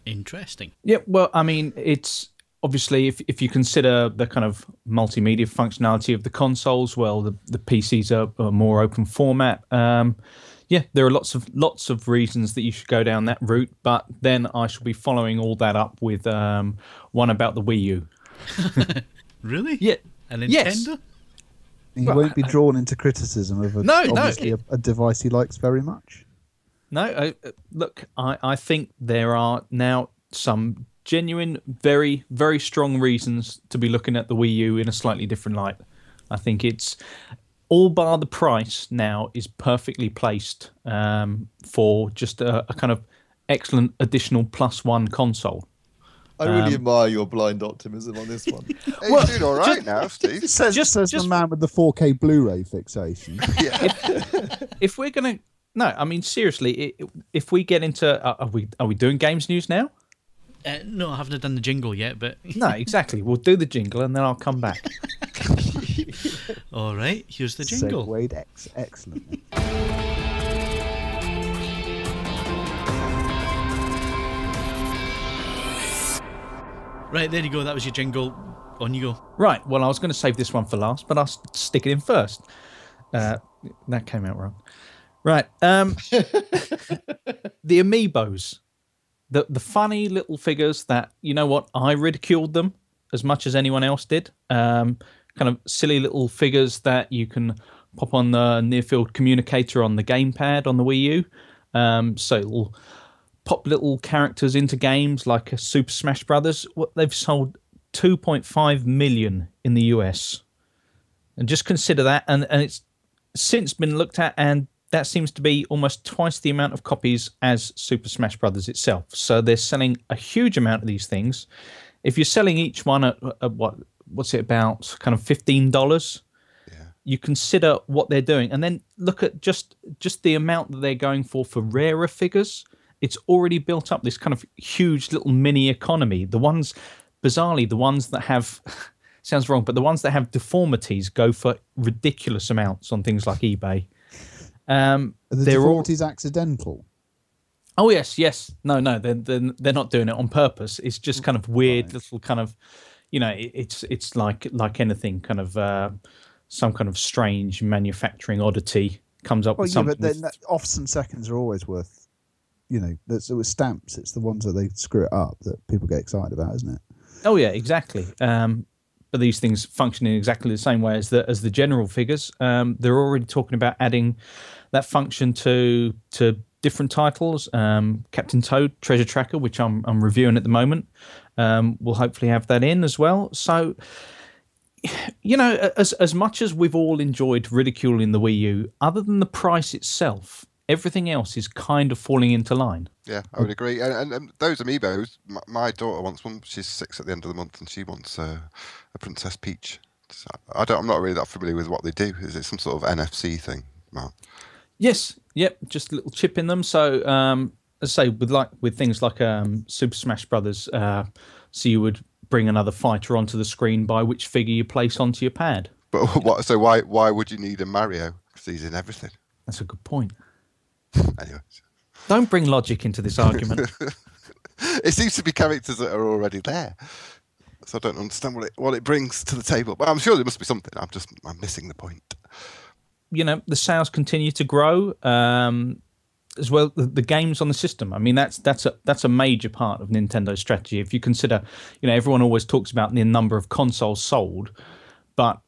Interesting. Yeah, well, I mean, it's obviously, if you consider the kind of multimedia functionality of the consoles, well, the PCs are a more open format. Yeah, there are lots of reasons that you should go down that route, but then I shall be following all that up with one about the Wii U. Really? Yeah. A Nintendo? Yes. He won't be drawn into criticism of a device he likes very much. No, look, I think there are now some genuine, very, very strong reasons to be looking at the Wii U in a slightly different light. I think it's all bar the price now is perfectly placed for just a kind of excellent additional +1 console. I really admire your blind optimism on this one. Hey, you're doing all right now, Steve. Says the man with the 4K Blu-ray fixation. If we're gonna, no, I mean seriously, if we get into, are we doing games news now? No, I haven't done the jingle yet, but No, exactly. We'll do the jingle and then I'll come back. all right. Here's the jingle. Segued excellently. Right, there you go. That was your jingle. On you go. Right. Well, I was going to save this one for last, but I'll stick it in first. That came out wrong. Right. The Amiibos. The funny little figures that, you know what, I ridiculed them as much as anyone else did. Kind of silly little figures that you can pop on the near-field communicator on the gamepad on the Wii U. So it'll pop little characters into games like a Super Smash Brothers. They've sold 2.5 million in the US. And just consider that. And it's since been looked at, and that seems to be almost twice the amount of copies as Super Smash Brothers itself. So they're selling a huge amount of these things. If you're selling each one at what's it about, kind of $15, you consider what they're doing, and then look at just the amount that they're going for rarer figures. It's already built up this kind of huge little mini economy. The ones, bizarrely, the ones that have sounds wrong, but the ones that have deformities go for ridiculous amounts on things like eBay. Are the deformities accidental? Oh yes. No, they're not doing it on purpose. It's just kind of weird little kind of, you know, it's like anything, kind of some kind of strange manufacturing oddity comes up with something. But then offs and seconds are always worth, you know, with stamps. It's the ones that they screw it up that people get excited about, isn't it? Oh yeah, exactly. But these things function in exactly the same way as the general figures. They're already talking about adding that function to different titles. Captain Toad Treasure Tracker, which I'm reviewing at the moment, will hopefully have that in as well. So, you know, as much as we've all enjoyed ridiculing the Wii U, other than the price itself, everything else is kind of falling into line. Yeah, I would agree. And those Amiibos, my daughter wants one. She's 6 at the end of the month, and she wants a Princess Peach. So I'm not really that familiar with what they do. Is it some sort of NFC thing, Mark? Yes. Yep. Just a little chip in them. So, as I say, with things like Super Smash Brothers, so you would bring another fighter onto the screen by which figure you place onto your pad. But what? So why would you need a Mario? Because he's in everything. That's a good point. Anyway. Don't bring logic into this argument. It seems to be characters that are already there, so I don't understand what it brings to the table. But I'm sure there must be something. I'm missing the point. You know, the sales continue to grow as well. The games on the system. I mean, that's a major part of Nintendo's strategy. If you consider, you know, everyone always talks about the number of consoles sold, but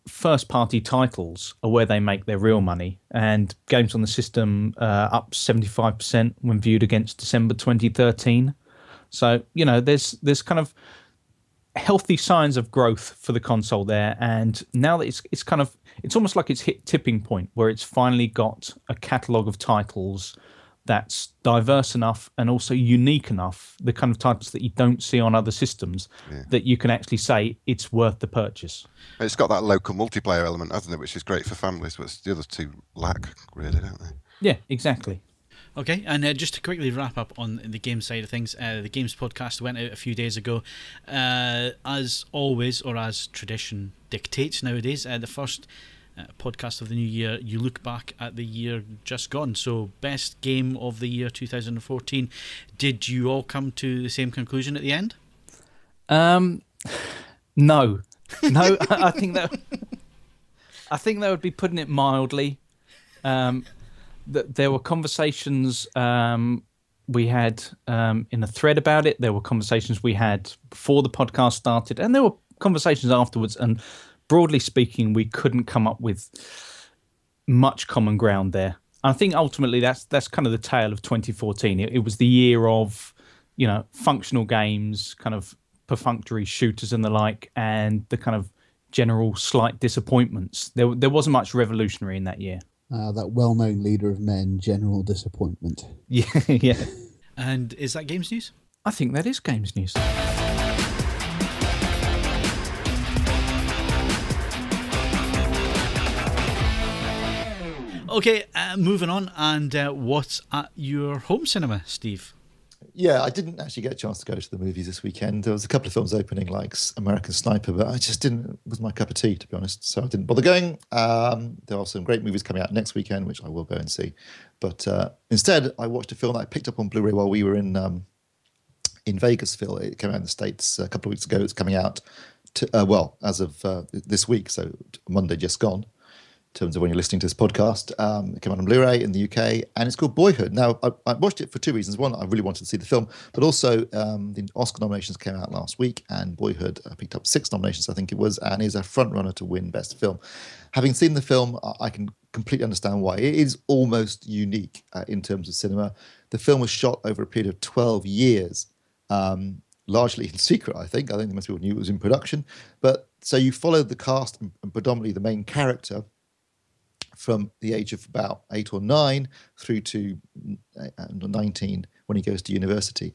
first-party titles are where they make their real money, and games on the system up 75% when viewed against December 2013. So, you know, there's kind of healthy signs of growth for the console there, and now that it's almost like it's hit tipping point where it's finally got a catalogue of titles that's diverse enough and also unique enough, the kind of titles that you don't see on other systems, that you can actually say it's worth the purchase. It's got that local multiplayer element, hasn't it, which is great for families, but the other two lack, really, don't they? Yeah, exactly. Okay, and just to quickly wrap up on the game side of things, the Games podcast went out a few days ago. As always, or as tradition dictates nowadays, the first podcast of the new year, you look back at the year just gone. So, best game of the year 2014. Did you all come to the same conclusion at the end? No, I think that would be putting it mildly. There were conversations we had in a thread about it. There were conversations we had before the podcast started, and there were conversations afterwards. And broadly speaking, we couldn't come up with much common ground there. I think ultimately that's kind of the tale of 2014. It was the year of, functional games, kind of perfunctory shooters and the like, and the kind of general slight disappointments. There wasn't much revolutionary in that year. That well-known leader of men, general disappointment. Yeah, yeah. And is that games news? I think that is games news. Okay, moving on. And what's at your home cinema, Steve? Yeah, I didn't actually get a chance to go to the movies this weekend. There was a couple of films opening, like American Sniper, but I just didn't. It was my cup of tea, to be honest. So I didn't bother going. There are some great movies coming out next weekend, which I will go and see. But instead, I watched a film that I picked up on Blu-ray while we were in Vegas. Phil, it came out in the States a couple of weeks ago. It's coming out as of this week, so Monday just gone. In terms of when you're listening to this podcast, it came out on Blu-ray in the UK, and it's called Boyhood. Now, I watched it for two reasons. One, I really wanted to see the film, but also the Oscar nominations came out last week, and Boyhood picked up 6 nominations, I think it was, and is a front-runner to win Best Film. Having seen the film, I can completely understand why. It is almost unique in terms of cinema. The film was shot over a period of 12 years, largely in secret, I think. I think most people knew it was in production. But so you followed the cast and predominantly the main character from the age of about 8 or 9 through to 19 when he goes to university.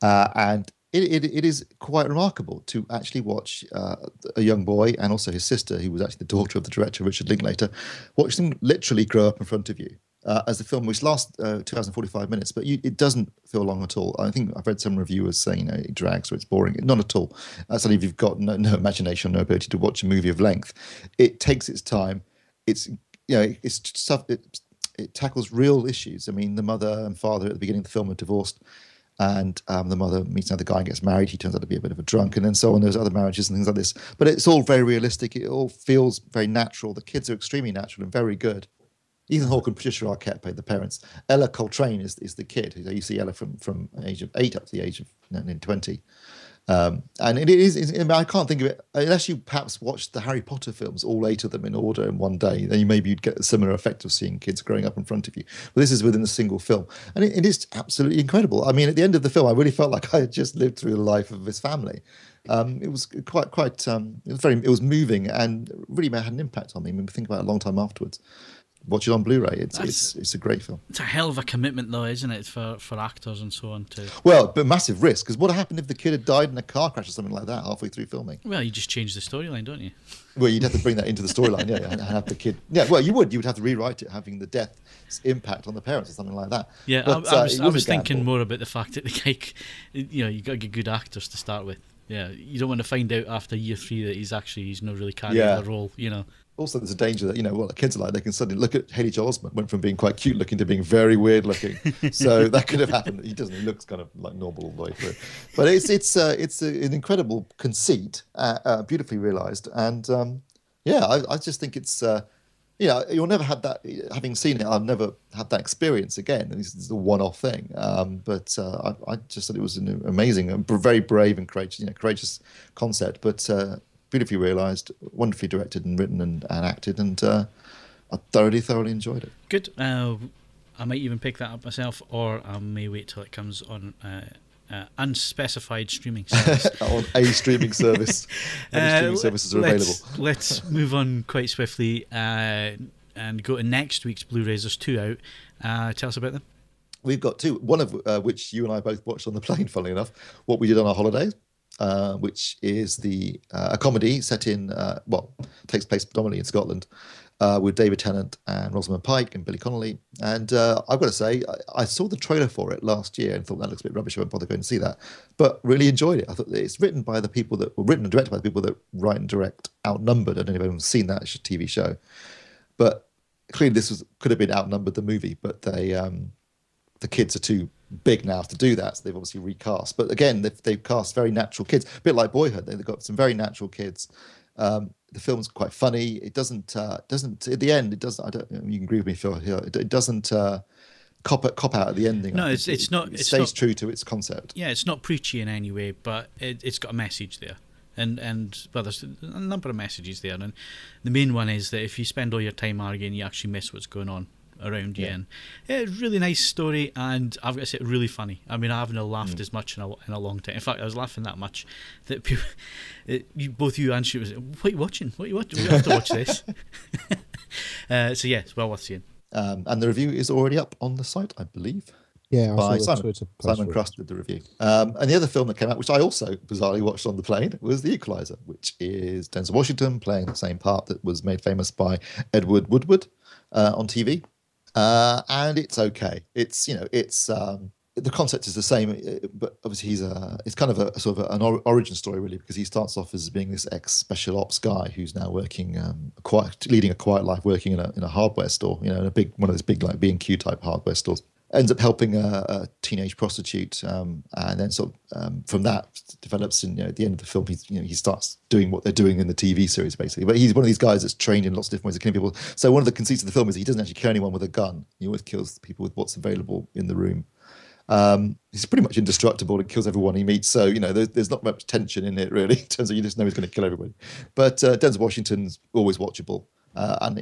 And it is quite remarkable to actually watch a young boy and also his sister, who was actually the daughter of the director, Richard Linklater, watch them literally grow up in front of you. As the film, which lasts 245 minutes, but it doesn't feel long at all. I think I've read some reviewers saying it drags or it's boring. Not at all. Certainly if you've got no imagination, no ability to watch a movie of length, it takes its time. It's stuff. It tackles real issues. I mean, the mother and father at the beginning of the film are divorced, and the mother meets another guy and gets married. He turns out to be a bit of a drunk, and then so on. There's other marriages and things like this. But it's all very realistic. It all feels very natural. The kids are extremely natural and very good. Ethan Hawke and Patricia Arquette play the parents. Ella Coltrane is the kid. You see Ella from the age of 8 up to the age of 20. And it is, I can't think of it, unless you perhaps watched the Harry Potter films, all 8 of them in order in one day, then you'd get a similar effect of seeing kids growing up in front of you. But this is within a single film. And it is absolutely incredible. I mean, at the end of the film, I really felt like I had just lived through the life of his family. It was it was moving and really had an impact on me. I mean, think about it a long time afterwards. Watch it on Blu-ray. It's a great film. It's a hell of a commitment, though, isn't it, for actors and so on too. Well, but massive risk, because what happened if the kid had died in a car crash or something like that halfway through filming? Well, you just change the storyline, don't you? Well, you'd have to bring that into the storyline, yeah, and have the kid. Yeah, well, you would have to rewrite it, having the death's impact on the parents or something like that. Yeah, but, I was thinking more about the fact that the guy, you got to get good actors to start with. Yeah, you don't want to find out after year 3 that he's not really carrying the role, Also, there's a danger that, what the kids are like, they can suddenly look at Haley Joel Osment, went from being quite cute looking to being very weird looking. So that could have happened. He looks kind of like normal all the way through. But it's an incredible conceit, beautifully realised. And I just think it's, you'll never have that, having seen it, I've never had that experience again. This is a one-off thing. But I just thought it was an amazing, very brave and courageous concept. But beautifully realised, wonderfully directed and written and acted, and I thoroughly enjoyed it. Good. I might even pick that up myself, or I may wait till it comes on unspecified streaming service. On a streaming service. Any streaming services are available. Let's move on quite swiftly and go to next week's Blu-rays. There's 2 out. Tell us about them. We've got 2, one of which you and I both watched on the plane, funnily enough, What We Did on Our Holidays. Which is a comedy set in, takes place predominantly in Scotland, with David Tennant and Rosamund Pike and Billy Connolly. And I've got to say, I saw the trailer for it last year and thought that looks a bit rubbish. I won't bother going to see that. But really enjoyed it. I thought it's written and directed by the people that write and direct Outnumbered. I don't know if anyone's seen that. It's a TV show. But clearly this could have been Outnumbered, the movie, but the kids are too big now to do that, so they've obviously recast. But again, they've cast very natural kids, a bit like Boyhood. They've got some very natural kids. The film's quite funny. It doesn't at the end. It doesn't. I don't. You can agree with me, Phil. Here, it doesn't cop out at the ending. No, it's not. It stays true to its concept. Yeah, it's not preachy in any way, but it's got a message there. And well, there's a number of messages there, and the main one is that if you spend all your time arguing, you actually miss what's going on around you. And really nice story, and I've got to say, really funny. I mean, I haven't laughed as much in a long time. In fact, I was laughing that much that people, both you and she was, what are you watching? We have to watch this. So yeah, it's well worth seeing. And the review is already up on the site, I believe. Yeah, by Simon Crust with the review. And the other film that came out, which I also bizarrely watched on the plane, was The Equalizer, which is Denzel Washington playing the same part that was made famous by Edward Woodward on TV. And it's okay. It's the concept is the same, but obviously it's kind of a sort of an origin story really, because he starts off as being this ex-special ops guy who's now working leading a quiet life, working in a hardware store, in a big one of those big like B&Q type hardware stores. Ends up helping a teenage prostitute, and then sort of from that develops. And at the end of the film, he starts doing what they're doing in the TV series, basically. But he's one of these guys that's trained in lots of different ways of killing people. So one of the conceits of the film is he doesn't actually kill anyone with a gun. He always kills people with what's available in the room. He's pretty much indestructible and kills everyone he meets. So there's not much tension in it really. In terms of you just know he's going to kill everybody. But Denzel Washington's always watchable, and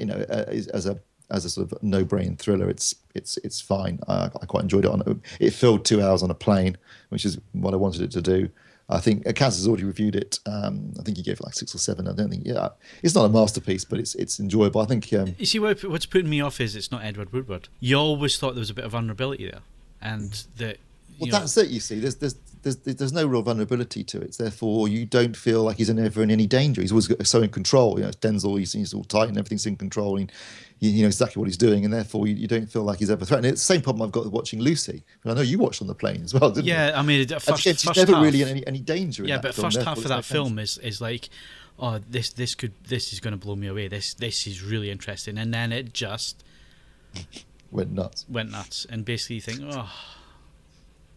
as a sort of no-brain thriller, it's fine. I quite enjoyed it. It filled 2 hours on a plane, which is what I wanted it to do. I think Kaz has already reviewed it. I think he gave it like 6 or 7. I don't think. Yeah, it's not a masterpiece, but it's enjoyable. I think. You see, what's putting me off is it's not Edward Woodward. You always thought there was a bit of vulnerability there, and that. That's it. You see, there's no real vulnerability to it. Therefore, you don't feel like he's ever in any danger. He's always so in control. It's Denzel. He's all tight and everything's in control. And you know exactly what he's doing, and therefore you don't feel like he's ever threatened. It's the same problem I've got with watching Lucy. And I know you watched on the plane as well, didn't you? Yeah, I mean, first never half, really in any danger. Yeah, in that but film, first half of that film tension. is like, oh, this is going to blow me away. This is really interesting, and then it just went nuts, and basically you think, oh,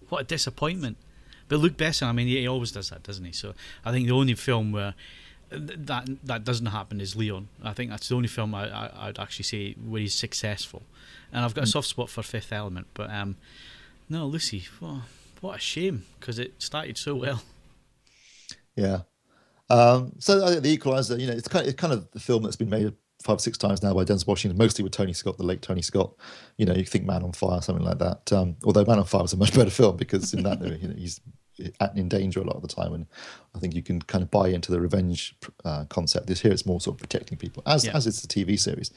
what a disappointment. But Luke Besson, I mean, he always does that, doesn't he? So I think the only film where that doesn't happen is Leon. I think that's the only film I'd actually say where he's successful. And I've got a soft spot for Fifth Element, but no, Lucy, what a shame, because it started so well. Yeah. So The Equalizer, it's kind of the film that's been made 5 or 6 times now by Denzel Washington, mostly with Tony Scott, the late Tony Scott. You think Man on Fire, something like that. Although Man on Fire was a much better film because in that he's in danger a lot of the time, and I think you can kind of buy into the revenge concept. This here, it's more sort of protecting people, as it's the TV series.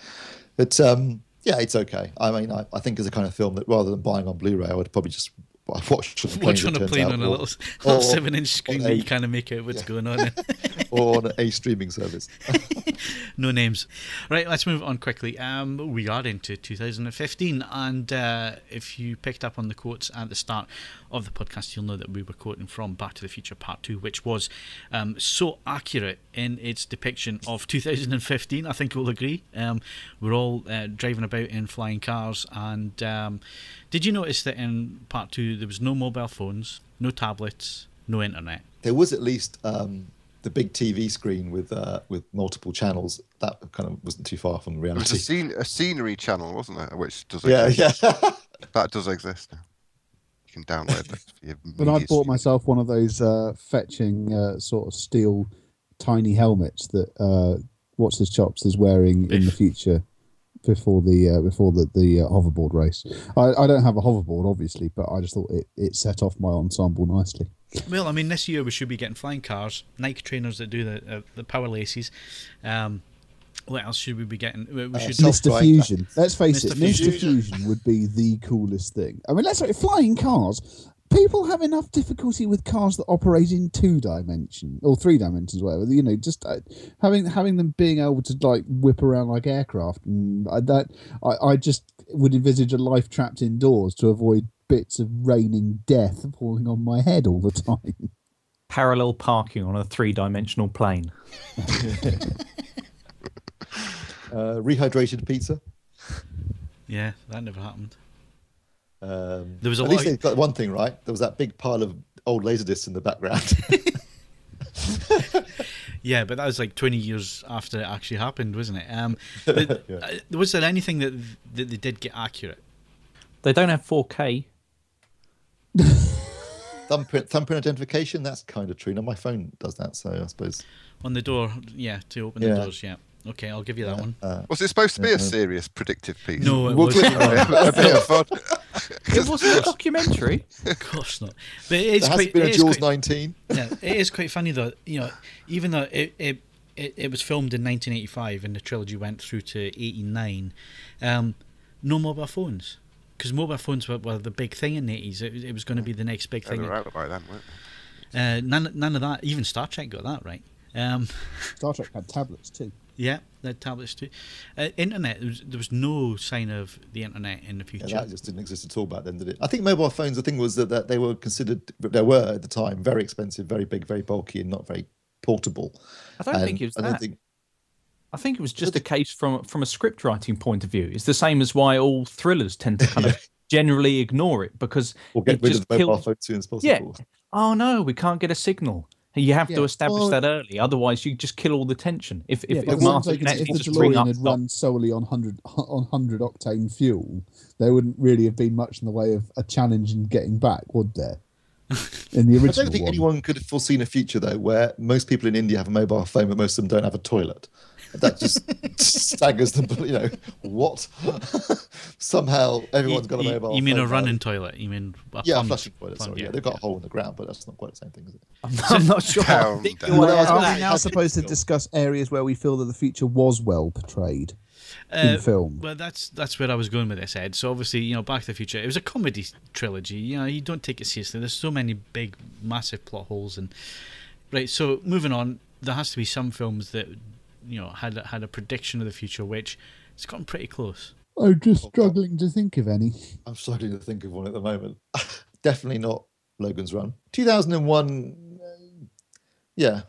But yeah, it's okay. I mean, I think as a kind of film that rather than buying on Blu-ray, I would probably just watch on a plane on a little 7-inch screen that you kind of make out what's going on. Or on a streaming service. No names. Right, let's move on quickly. We are into 2015, and if you picked up on the quotes at the start of the podcast, you'll know that we were quoting from Back to the Future Part 2, which was so accurate in its depiction of 2015. I think we'll agree. We're all driving about in flying cars, and did you notice that in Part 2 there was no mobile phones, no tablets, no internet? There was at least the big TV screen with multiple channels. That kind of wasn't too far from reality. It was a scenery channel, wasn't it? Which does exist. Yeah. That does exist. You can download that for your But I bought myself one of those fetching sort of steel tiny helmets that What's His Chops is wearing in the future before the hoverboard race. I don't have a hoverboard, obviously, but I just thought it set off my ensemble nicely. Well, I mean, this year we should be getting flying cars, Nike trainers that do the power laces. What else should we be getting? We should Mr. Fusion. Let's face it, Mr. Fusion would be the coolest thing. I mean, let's say flying cars. People have enough difficulty with cars that operate in 2 dimensions or 3 dimensions, whatever. Just having them being able to like whip around like aircraft, and I just would envisage a life trapped indoors to avoid bits of raining death falling on my head all the time. Parallel parking on a 3-dimensional plane. Rehydrated pizza. Yeah, that never happened. There was a At lot. least they got one thing right. There was that big pile of old laserdiscs in the background. Yeah, but that was like 20 years after it actually happened, wasn't it? But, Yeah. was there anything that they did get accurate? They don't have 4K. Thumbprint identification, that's kind of true. Now my phone does that, so I suppose. On the door, yeah, to open the doors, yeah. Okay, I'll give you that one. Was it supposed to be a serious predictive piece? No, it We'll wasn't. A bit of fun. It wasn't a documentary. Of course not. But it is There quite. hasn't been a it is Jaws quite- 19. Yeah, it is quite funny though. You know, even though it was filmed in 1985 and the trilogy went through to 89, no mobile phones, because mobile phones were the big thing in the 80s. It was going to be the next big They thing. were out by then, weren't they? None of that. Even Star Trek got that right. Star Trek had tablets too. Yeah, they had tablets too. Internet. There was no sign of the internet in the Yeah, future. that just didn't exist at all back then, did it? I think mobile phones, the thing was that they were considered, they were at the time, very expensive, very big, very bulky, and not very portable. I don't think it was that. I think it was just a case from a script writing point of view. It's the same as why all thrillers tend to kind of generally ignore it, because Or get it rid just of the mobile kills. phone as soon as Yeah. possible. Oh no, we can't get a signal. You have Yeah. to establish Well- that early, otherwise you just kill all the tension. If Yeah, but Martin if can actually the just ring up DeLorean had run solely on 100 octane fuel, there wouldn't really have been much in the way of a challenge in getting back, would there? In the I original don't think one. anyone could have foreseen a future, though, where most people in India have a mobile phone, but most of them don't have a toilet. That just staggers them. You know, what? Somehow everyone's got a mobile You mean phone a now. running toilet? You mean a Yeah, a pump- flushing toilet. pump, Sorry, yeah, they've got a hole in the ground, but that's not quite the same thing, is it? I'm not sure. Down, Think down. your way Well, out of are that. we now supposed to discuss areas where we feel that the future was well portrayed in film? Well, that's where I was going with this, Ed. So obviously, you know, Back to the Future, it was a comedy trilogy. You know, you don't take it seriously. There's so many big, massive plot holes, and right. So moving on, there has to be some films that, you know, had a prediction of the future, which it's gotten pretty close. I'm just struggling to think of any. I'm struggling to think of one at the moment. Definitely not Logan's Run. 2001,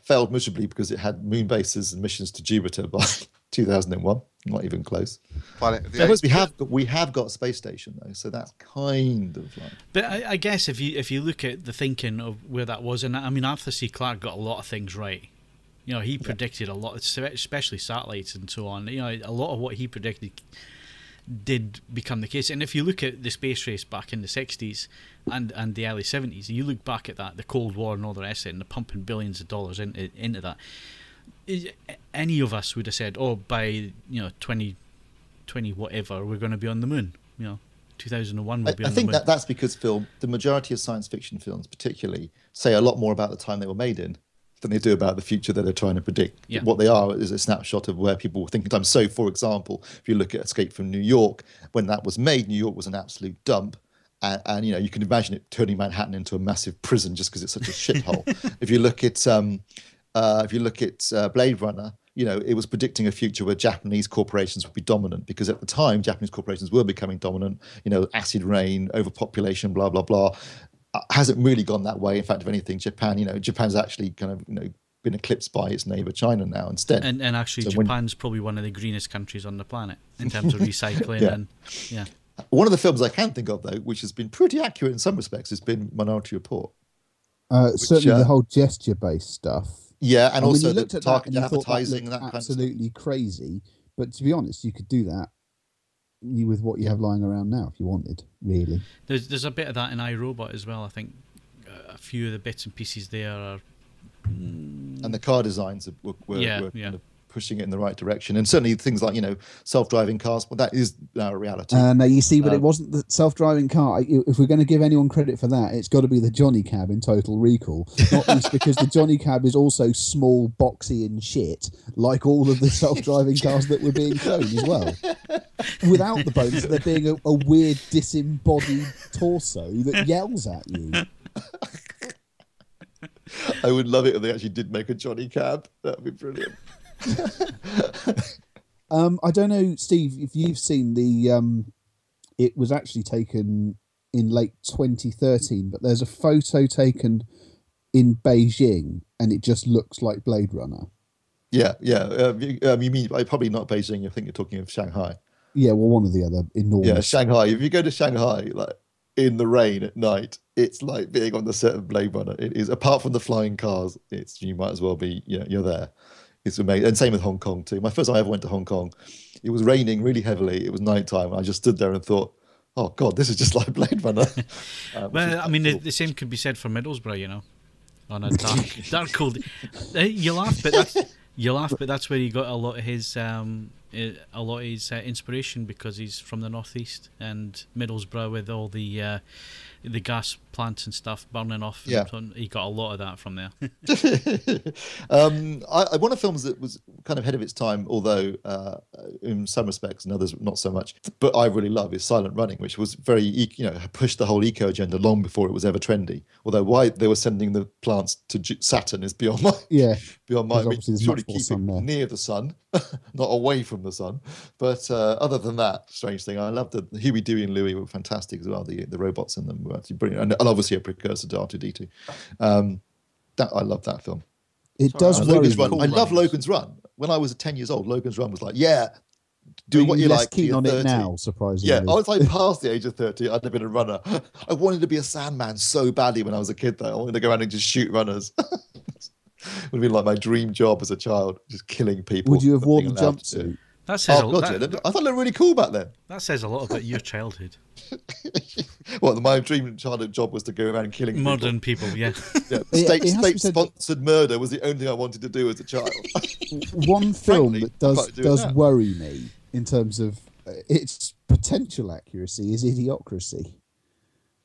failed miserably because it had moon bases and missions to Jupiter by 2001. Not even close. Planet of the Suppose Apes. we have got a space station though, so that's kind of like. But I guess if you look at the thinking of where that was, and I mean Arthur C. Clarke got a lot of things right. You know, he predicted a lot, especially satellites and so on. You know, a lot of what he predicted did become the case. And if you look at the space race back in the 60s and the early 70s, you look back at that, the Cold War and all the rest of it, and the pumping billions of dollars into that, any of us would have said, oh, by 2020 whatever, we're going to be on the moon. 2001 we'll be on I the think moon. that's because, Phil, the majority of science fiction films particularly say a lot more about the time they were made in than they do about the future that they're trying to predict. Yeah. What they are is a snapshot of where people were thinking time. So, for example, if you look at Escape from New York, when that was made, New York was an absolute dump. And you can imagine it turning Manhattan into a massive prison just because it's such a shithole. If you look at Blade Runner, it was predicting a future where Japanese corporations would be dominant, because at the time Japanese corporations were becoming dominant. Acid rain, overpopulation, blah blah blah. Hasn't really gone that way. In fact, if anything, Japan's actually kind of been eclipsed by its neighbour China now instead. And actually, So Japan's probably one of the greenest countries on the planet in terms of recycling. Yeah. One of the films I can think of, though, which has been pretty accurate in some respects, has been Minority Report. Certainly the whole gesture-based stuff. Yeah, and when also you the looked at that and targeted you thought advertising and that that looked kind of stuff. absolutely crazy. But to be honest, you could do that with what you have lying around now if you wanted, really. There's a bit of that in iRobot as well. I think a few of the bits and pieces there are. And the car designs were Yeah. kind of pushing it in the right direction. And certainly things like, self-driving cars, well, that is now a reality. Now you see, but it wasn't the self-driving car. If we're going to give anyone credit for that, it's got to be the Johnny Cab in Total Recall. Not least because the Johnny Cab is also small, boxy, and shit, like all of the self-driving cars that were being shown as well. Without the bonus of there being a weird disembodied torso that yells at you. I would love it if they actually did make a Johnny Cab. That would be brilliant. I don't know, Steve, if you've seen the it was actually taken in late 2013, but there's a photo taken in Beijing and it just looks like Blade Runner. Yeah. You mean probably not Beijing? I think you're talking of Shanghai. Yeah, well, one or the other. Enormous. Yeah, Shanghai. If you go to Shanghai, in the rain at night, it's like being on the set of Blade Runner. It is, apart from the flying cars, it's, you might as well be, you're there. It's amazing. And same with Hong Kong too. My first time I ever went to Hong Kong, it was raining really heavily. It was nighttime. And I just stood there and thought, oh God, this is just like Blade Runner. Well, I mean, the same could be said for Middlesbrough, on a dark, cold. You laugh, but that's where he got a lot of his inspiration, because he's from the northeast, and Middlesbrough with all the gas plants and stuff burning off. Yeah. So he got a lot of that from there. One of the films that was kind of ahead of its time, although in some respects and others not so much, but I really love, is Silent Running, which was very, pushed the whole eco agenda long before it was ever trendy. Although why they were sending the plants to Saturn is beyond my beyond my. I mean, surely keeping near the sun, not away from the sun. But other than that, strange thing, I loved the Huey, Dewey, and Louie were fantastic as well. The robots in them were actually brilliant, and obviously a precursor to R2D2. I love that film. It does. Logan's Run. I love Logan's Run. When I was 10 years old, Logan's Run was like, do what you like. Keen on it now, surprisingly. Yeah, I was like past the age of 30. I'd have been a runner. I wanted to be a Sandman so badly when I was a kid, though. I wanted to go around and just shoot runners. It would have been like my dream job as a child, just killing people. Would you have worn the jumpsuit? That says I thought they were really cool back then. That says a lot about your childhood. Well, my dream childhood job was to go around killing modern people. Yeah. State-sponsored murder was the only thing I wanted to do as a child. One film that does worry me in terms of its potential accuracy is Idiocracy.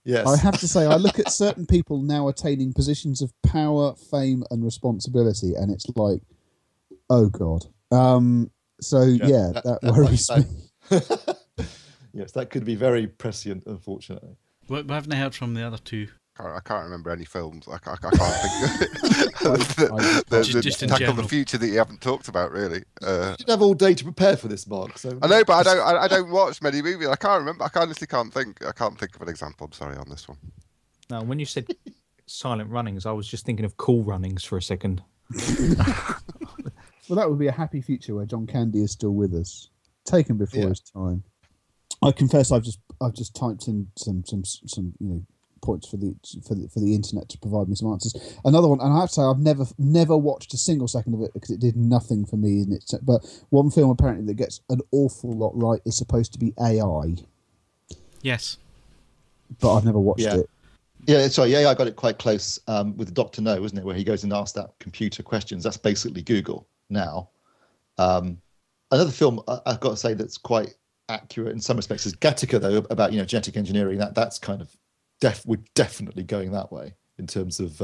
Yes. I have to say, I look at certain people now attaining positions of power, fame, and responsibility, and it's like, oh God. That worries me. Yes, that could be very prescient, unfortunately. We haven't heard from the other two. I can't remember any films. I can't think. Just tackle the future that you haven't talked about, really. You didn't have all day to prepare for this, Mark. So I know, but I don't watch many movies. I can't remember. I honestly can't think. I can't think of an example. I'm sorry on this one. No, when you said Silent Runnings, I was just thinking of Cool Runnings for a second. Well, that would be a happy future where John Candy is still with us, taken before his time. I confess, I've just typed in some points for the internet to provide me some answers. Another one, and I have to say, I've never watched a single second of it because it did nothing for me. But one film apparently that gets an awful lot right is supposed to be AI. Yes, but I've never watched it. Yeah, sorry, I got it quite close with Dr. No, wasn't it, where he goes and asks that computer questions. That's basically Google now. Another film I've got to say that's quite accurate in some respects is Gattaca, though, about genetic engineering. That's kind of we're definitely going that way in terms of.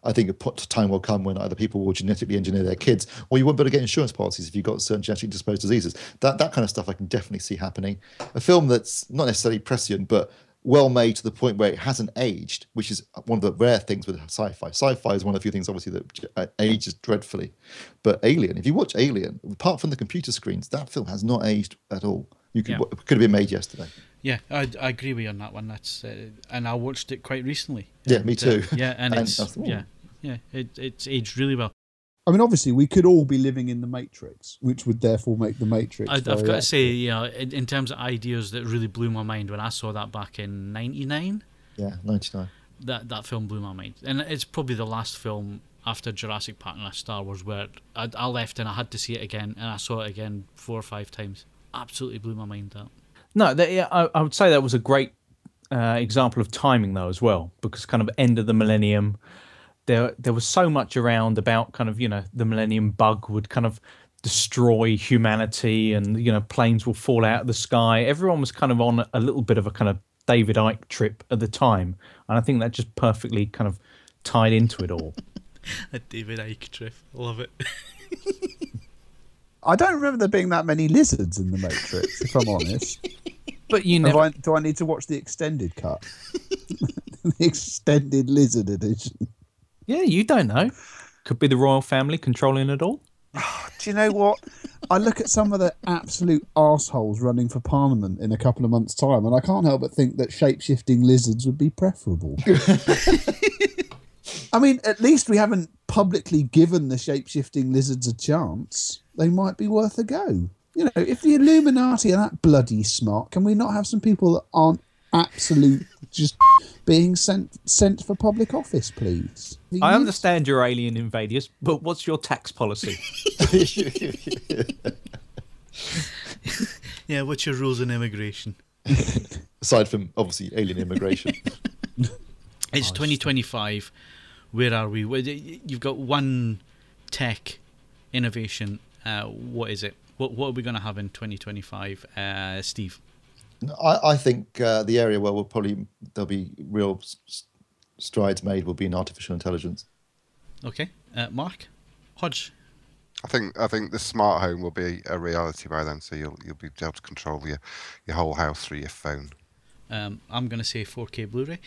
I think a time will come when either people will genetically engineer their kids, or you won't be able to get insurance policies if you've got certain genetically disposed diseases. That kind of stuff I can definitely see happening. A film that's not necessarily prescient, but well made to the point where it hasn't aged, which is one of the rare things with sci-fi. Sci-fi is one of the few things, obviously, that ages dreadfully. But Alien, if you watch Alien, apart from the computer screens, that film has not aged at all. It could have been made yesterday. Yeah, I agree with you on that one. That's and I watched it quite recently. Yeah, me too. It's aged really well. I mean, obviously, we could all be living in the Matrix, which would therefore make the Matrix. I've got to say, in terms of ideas, that really blew my mind when I saw that back in '99. Yeah, '99. That film blew my mind, and it's probably the last film after Jurassic Park and Star Wars where I left and I had to see it again, and I saw it again 4 or 5 times. Absolutely blew my mind out. No, I would say that was a great example of timing, though, as well, because kind of end of the millennium. There was so much around about kind of, the millennium bug would kind of destroy humanity and, planes will fall out of the sky. Everyone was kind of on a little bit of a kind of David Icke trip at the time. And I think that just perfectly kind of tied into it all. A David Icke trip. Love it. I don't remember there being that many lizards in the Matrix, if I'm honest. But do I need to watch the extended cut? The extended lizard edition. Yeah, you don't know. Could be the royal family controlling it all. Do you know what? I look at some of the absolute arseholes running for Parliament in a couple of months' time, and I can't help but think that shape-shifting lizards would be preferable. I mean, at least we haven't publicly given the shape-shifting lizards a chance. They might be worth a go. If the Illuminati are that bloody smart, can we not have some people that aren't absolute just being sent for public office, please? I understand you're alien invaders, but what's your tax policy? Yeah, what's your rules on immigration? Aside from, obviously, alien immigration. It's 2025. Where are we? You've got one tech innovation. What is it? What are we going to have in 2025, Steve? I think the area where there'll be real strides made will be in artificial intelligence. Okay, Mark, Hodge. I think the smart home will be a reality by then, so you'll be able to control your whole house through your phone. I'm going to say 4K Blu-ray.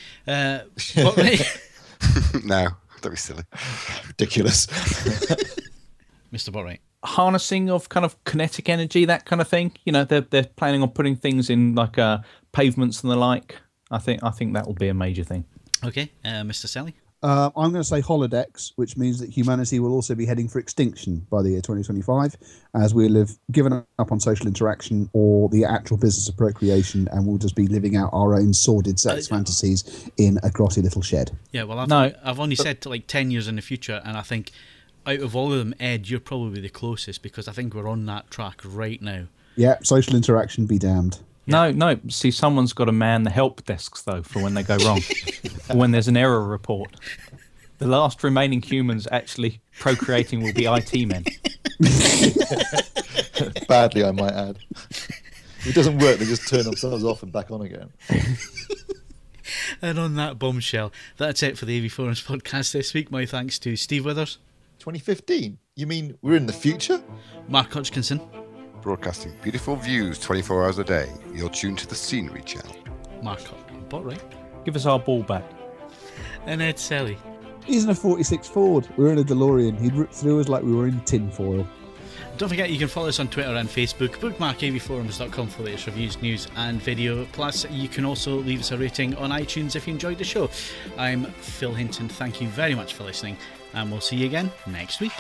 No, don't be silly. Ridiculous. Mr. Botwright. Harnessing of kind of kinetic energy, that kind of thing. You know, they're planning on putting things in like pavements and the like. I think that will be a major thing. Okay, Mr. Selley. I'm going to say holodecks, which means that humanity will also be heading for extinction by the year 2025, as we'll have given up on social interaction or the actual business of procreation, and we'll just be living out our own sordid sex fantasies in a grotty little shed. Yeah, well, I've only said to like 10 years in the future, and I think out of all of them, Ed, you're probably the closest, because I think we're on that track right now. Yeah, social interaction be damned. Yeah. No. See, someone's got to man the help desks, though, for when they go wrong. Or when there's an error report. The last remaining humans actually procreating will be IT men. Badly, I might add. If it doesn't work, they just turn themselves off and back on again. And on that bombshell, that's it for the AVForums podcast this week. My thanks to Steve Withers. 2015? You mean we're in the future? Mark Hodgkinson. Broadcasting beautiful views 24 hours a day. You're tuned to the Scenery Channel. Mark Botwright. Give us our ball back. And Ed Selley. He's in a 46 Ford. We're in a DeLorean. He'd rip through us like we were in tinfoil. Don't forget you can follow us on Twitter and Facebook. Bookmark avforums.com for latest reviews, news and video. Plus, you can also leave us a rating on iTunes if you enjoyed the show. I'm Phil Hinton. Thank you very much for listening, and we'll see you again next week.